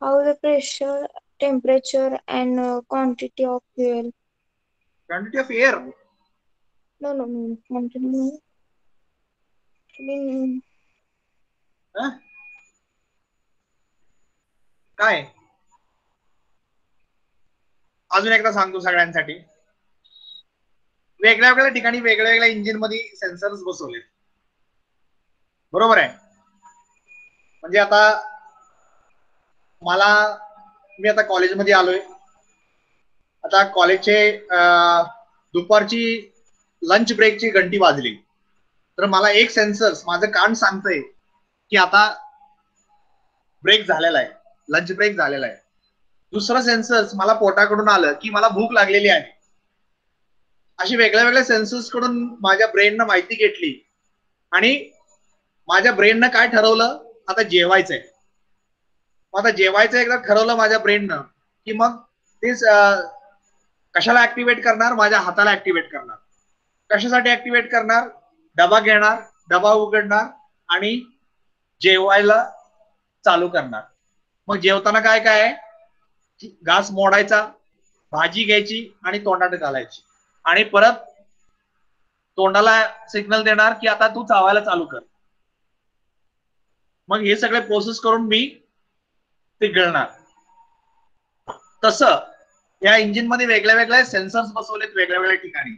how the pressure, temperature, and quantity of fuel. Quantity of air. No, quantity. I mean, Huh? काय अजून एकदा सांगतो सगळ्यांसाठी. वेगळ्या वेगळ्या ठिकाणी वेगळ्या वेगळ्या इंजिन मध्ये सेन्सर्स बसवले, बरोबर आहे. म्हणजे आता मी आता कॉलेजमध्ये आलोय. आता कॉलेजचे दुपारची लंच ब्रेकची घंटी वाजली, तर मला एक सेन्सर्स माझं कान सांगतंय की आता ब्रेक झालेला आहे, लंच ब्रेक झालेला आहे. दुसरं सेन्सर्स मला पोटाकडून आलं की मला भूक लागलेली आहे. अशी वेगळ्या वेगळ्या सेन्सर्स कडून माझ्या ब्रेननं माहिती घेतली आणि माझ्या ब्रेननं काय ठरवलं, आता जेवायचंय. आता जेवायचं एकदा ठरवलं माझ्या ब्रेननं की मग ते कशाला ऍक्टिव्हेट करणार, माझ्या हाताला ऍक्टिव्हेट करणार. कशासाठी ऍक्टिव्हेट करणार, डबा घेणार, डबा उघडणार आणि जेवायला चालू करणार. मग जेवताना काय काय आहे, घास मोडायचा, भाजी घ्यायची आणि तोंडात घालायची आणि परत तोंडाला सिग्नल देणार की आता तू चावायला चालू कर. मग हे सगळे प्रोसेस करून मी ते गिळणार. तसं या इंजिन मध्ये वेगळ्या वेगळ्या सेन्सर्स बसवलेत वेगळ्या वेगळ्या ठिकाणी.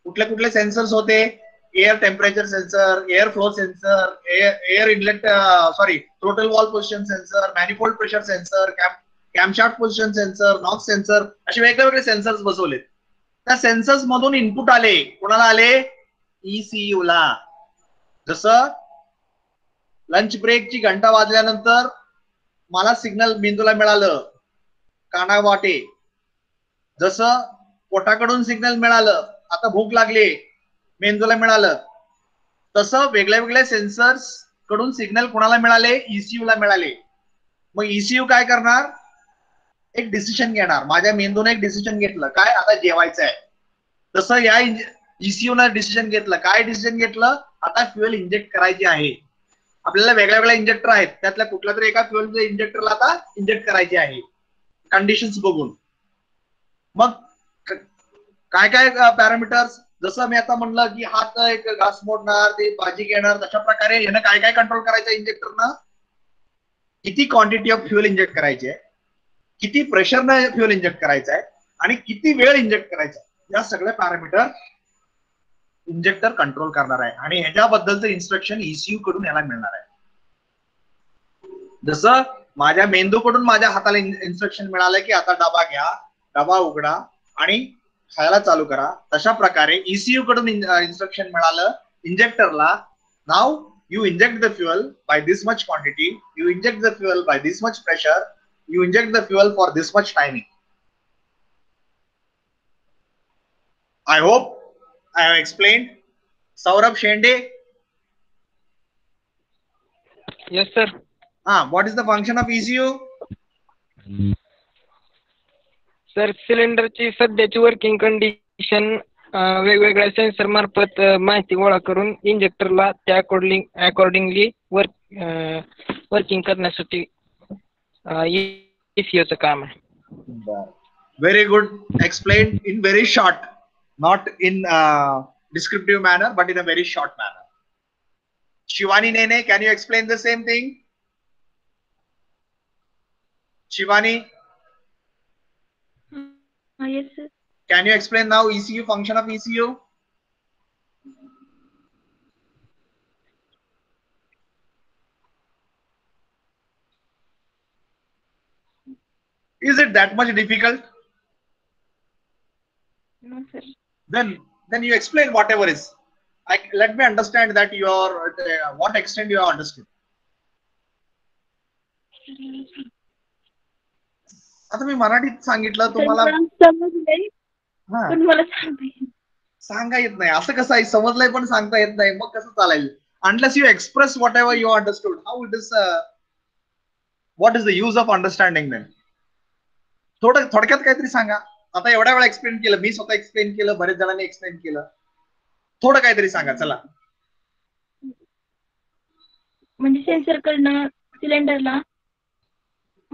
कुठले सेन्सर्स होते, air temperature sensor, air flow sensor, air inlet throttle valve position sensor, manifold pressure sensor, camshaft position sensor, NOx sensor, असे वेगवेगळे सेन्सर्स बसवलेत. त्या सेन्सर्स मधून इनपुट आले, कोणाला आले, ECU ला. जसं लंच ब्रेकची घंटा वाजल्यानंतर मला सिग्नल मेंदूला मिळालं कानावाटे, जसं पोटाकडून सिग्नल मिळालं आता भूक लागली मेंदूला मिळालं, तसं वेगळ्या वेगळ्या सेन्सर्स कडून सिग्नल कोणाला मिळाले, ECU ला मिळाले. मग ECU काय करणार, एक डिसिजन घेणार. माझ्या मेंदूने एक डिसिजन घेतलं, काय आता जेवायचं आहे. तसं या ECU ने डिसिजन घेतलं, काय डिसिजन घेतलं, आता फ्युएल इंजेक्ट करायची आहे. आपल्याला वेगळ्या वेगळ्या इंजेक्टर आहेत, त्यातल्या कुठल्या तरी एका फ्युएल इंजेक्टरला आता इंजेक्ट करायची आहे कंडिशन्स बघून. मग काय काय पॅरामीटर्स, जसं मी आता म्हणलं की हात एक घास मोडणार, ते भाजी घेणार, तशा प्रकारे यानं काय काय कंट्रोल करायचं इंजेक्टरनं, किती क्वांटिटी ऑफ फ्युएल इंजेक्ट करायची आहे, किती प्रेशरनं फ्युएल इंजेक्ट करायचं आहे आणि किती वेळ इंजेक्ट करायचा, या सगळ्या पॅरामीटर इंजेक्टर कंट्रोल करणार आहे. आणि ह्याच्याबद्दलचं इन्स्ट्रक्शन ECU कडून याला मिळणार आहे. जसं माझ्या मेंदूकडून माझ्या हाताला इन्स्ट्रक्शन मिळालं की आता डबा घ्या, डबा उघडा आणि खायला चालू करा, तशा प्रकारे ECU कडून इन्स्ट्रक्शन मिळालं इंजेक्टरला, नाव you inject the fuel by this much quantity, you inject the fuel by this much pressure, you inject the fuel for this much timing. I hope I have explained. Saurabh Shende. Yes, sir. What is the function of ECU? Sir, सिलेंडरची सध्याची working condition वेगवेगळ्या sensor मार्फत माहिती गोळा करून इंजेक्टरला त्या accordingly working करण्यासाठी ECUचं काम आहे. Very good. Explained in very short, not in descriptive manner, but in a very short manner. Shivani Nene, can you explain the same thing? Shivani? Yes, sir. Can you explain now ECU, function of ECU? Is it that much difficult? No, sir. Then you explain whatever is. Let me understand that you are what extent you have understood. आता मी मराठीत सांगितलं तुम्हाला, समजलंय पण मला सांगा येत नाही. असं कसं आहे, समजलंय पण सांगता येत नाही, मग कसं चालेल? Unless you express whatever you understood, how it is, what is the use of understanding then? थोडक्यात काहीतरी सांगा. आता एवढ्या वेळा एक्सप्लेन केलं, मी स्वतः एक्सप्लेन केलं, बरेच जणांनी एक्सप्लेन केलं, थोडं काहीतरी सांगा. चला. म्हणजे सेन्सर कडनं सिलेंडरला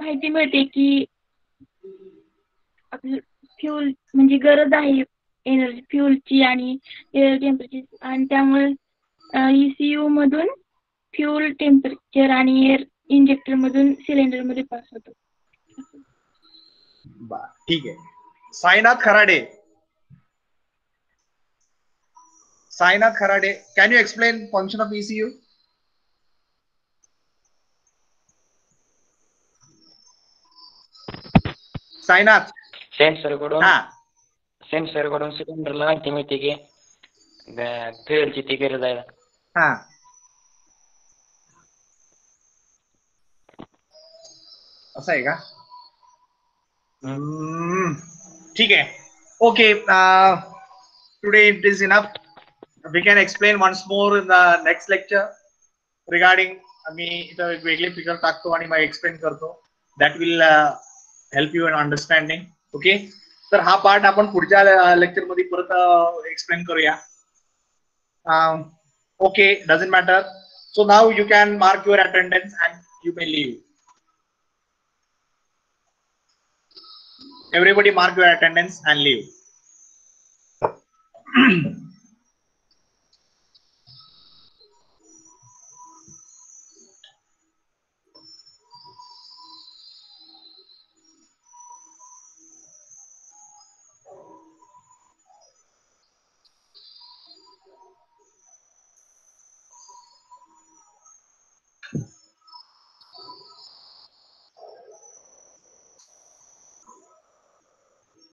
माहिती मिळते की आपलं फ्यूल म्हणजे गरज आहे एनर्जी फ्यूलची आणि एअर टेम्परेचर, आणि त्यामुळे ECU मधून फ्यूल टेम्परेचर आणि एअर इंजेक्टर मधून सिलेंडर मध्ये पास होतो. ठीक आहे. Sainath Kharade. Sainath Kharade, can you explain function of ECU? Sainath. Sensor कडून सिलेंडरला माहिती मिळते की फ्युएलची ती गरज आहे. हा, असं आहे का? ठीक आहे. Okay, today it is enough. We can explain once more in the next lecture regarding. मी इथं एक वेगळे फिगर टाकतो आणि मग एक्सप्लेन करतो. That will help you in understanding. Okay, तर हा पार्ट आपण पुढच्या लेक्चर मध्ये परत एक्सप्लेन करूया. Okay, doesn't matter. So now you can mark your attendance and you may leave. Everybody mark your attendance and leave.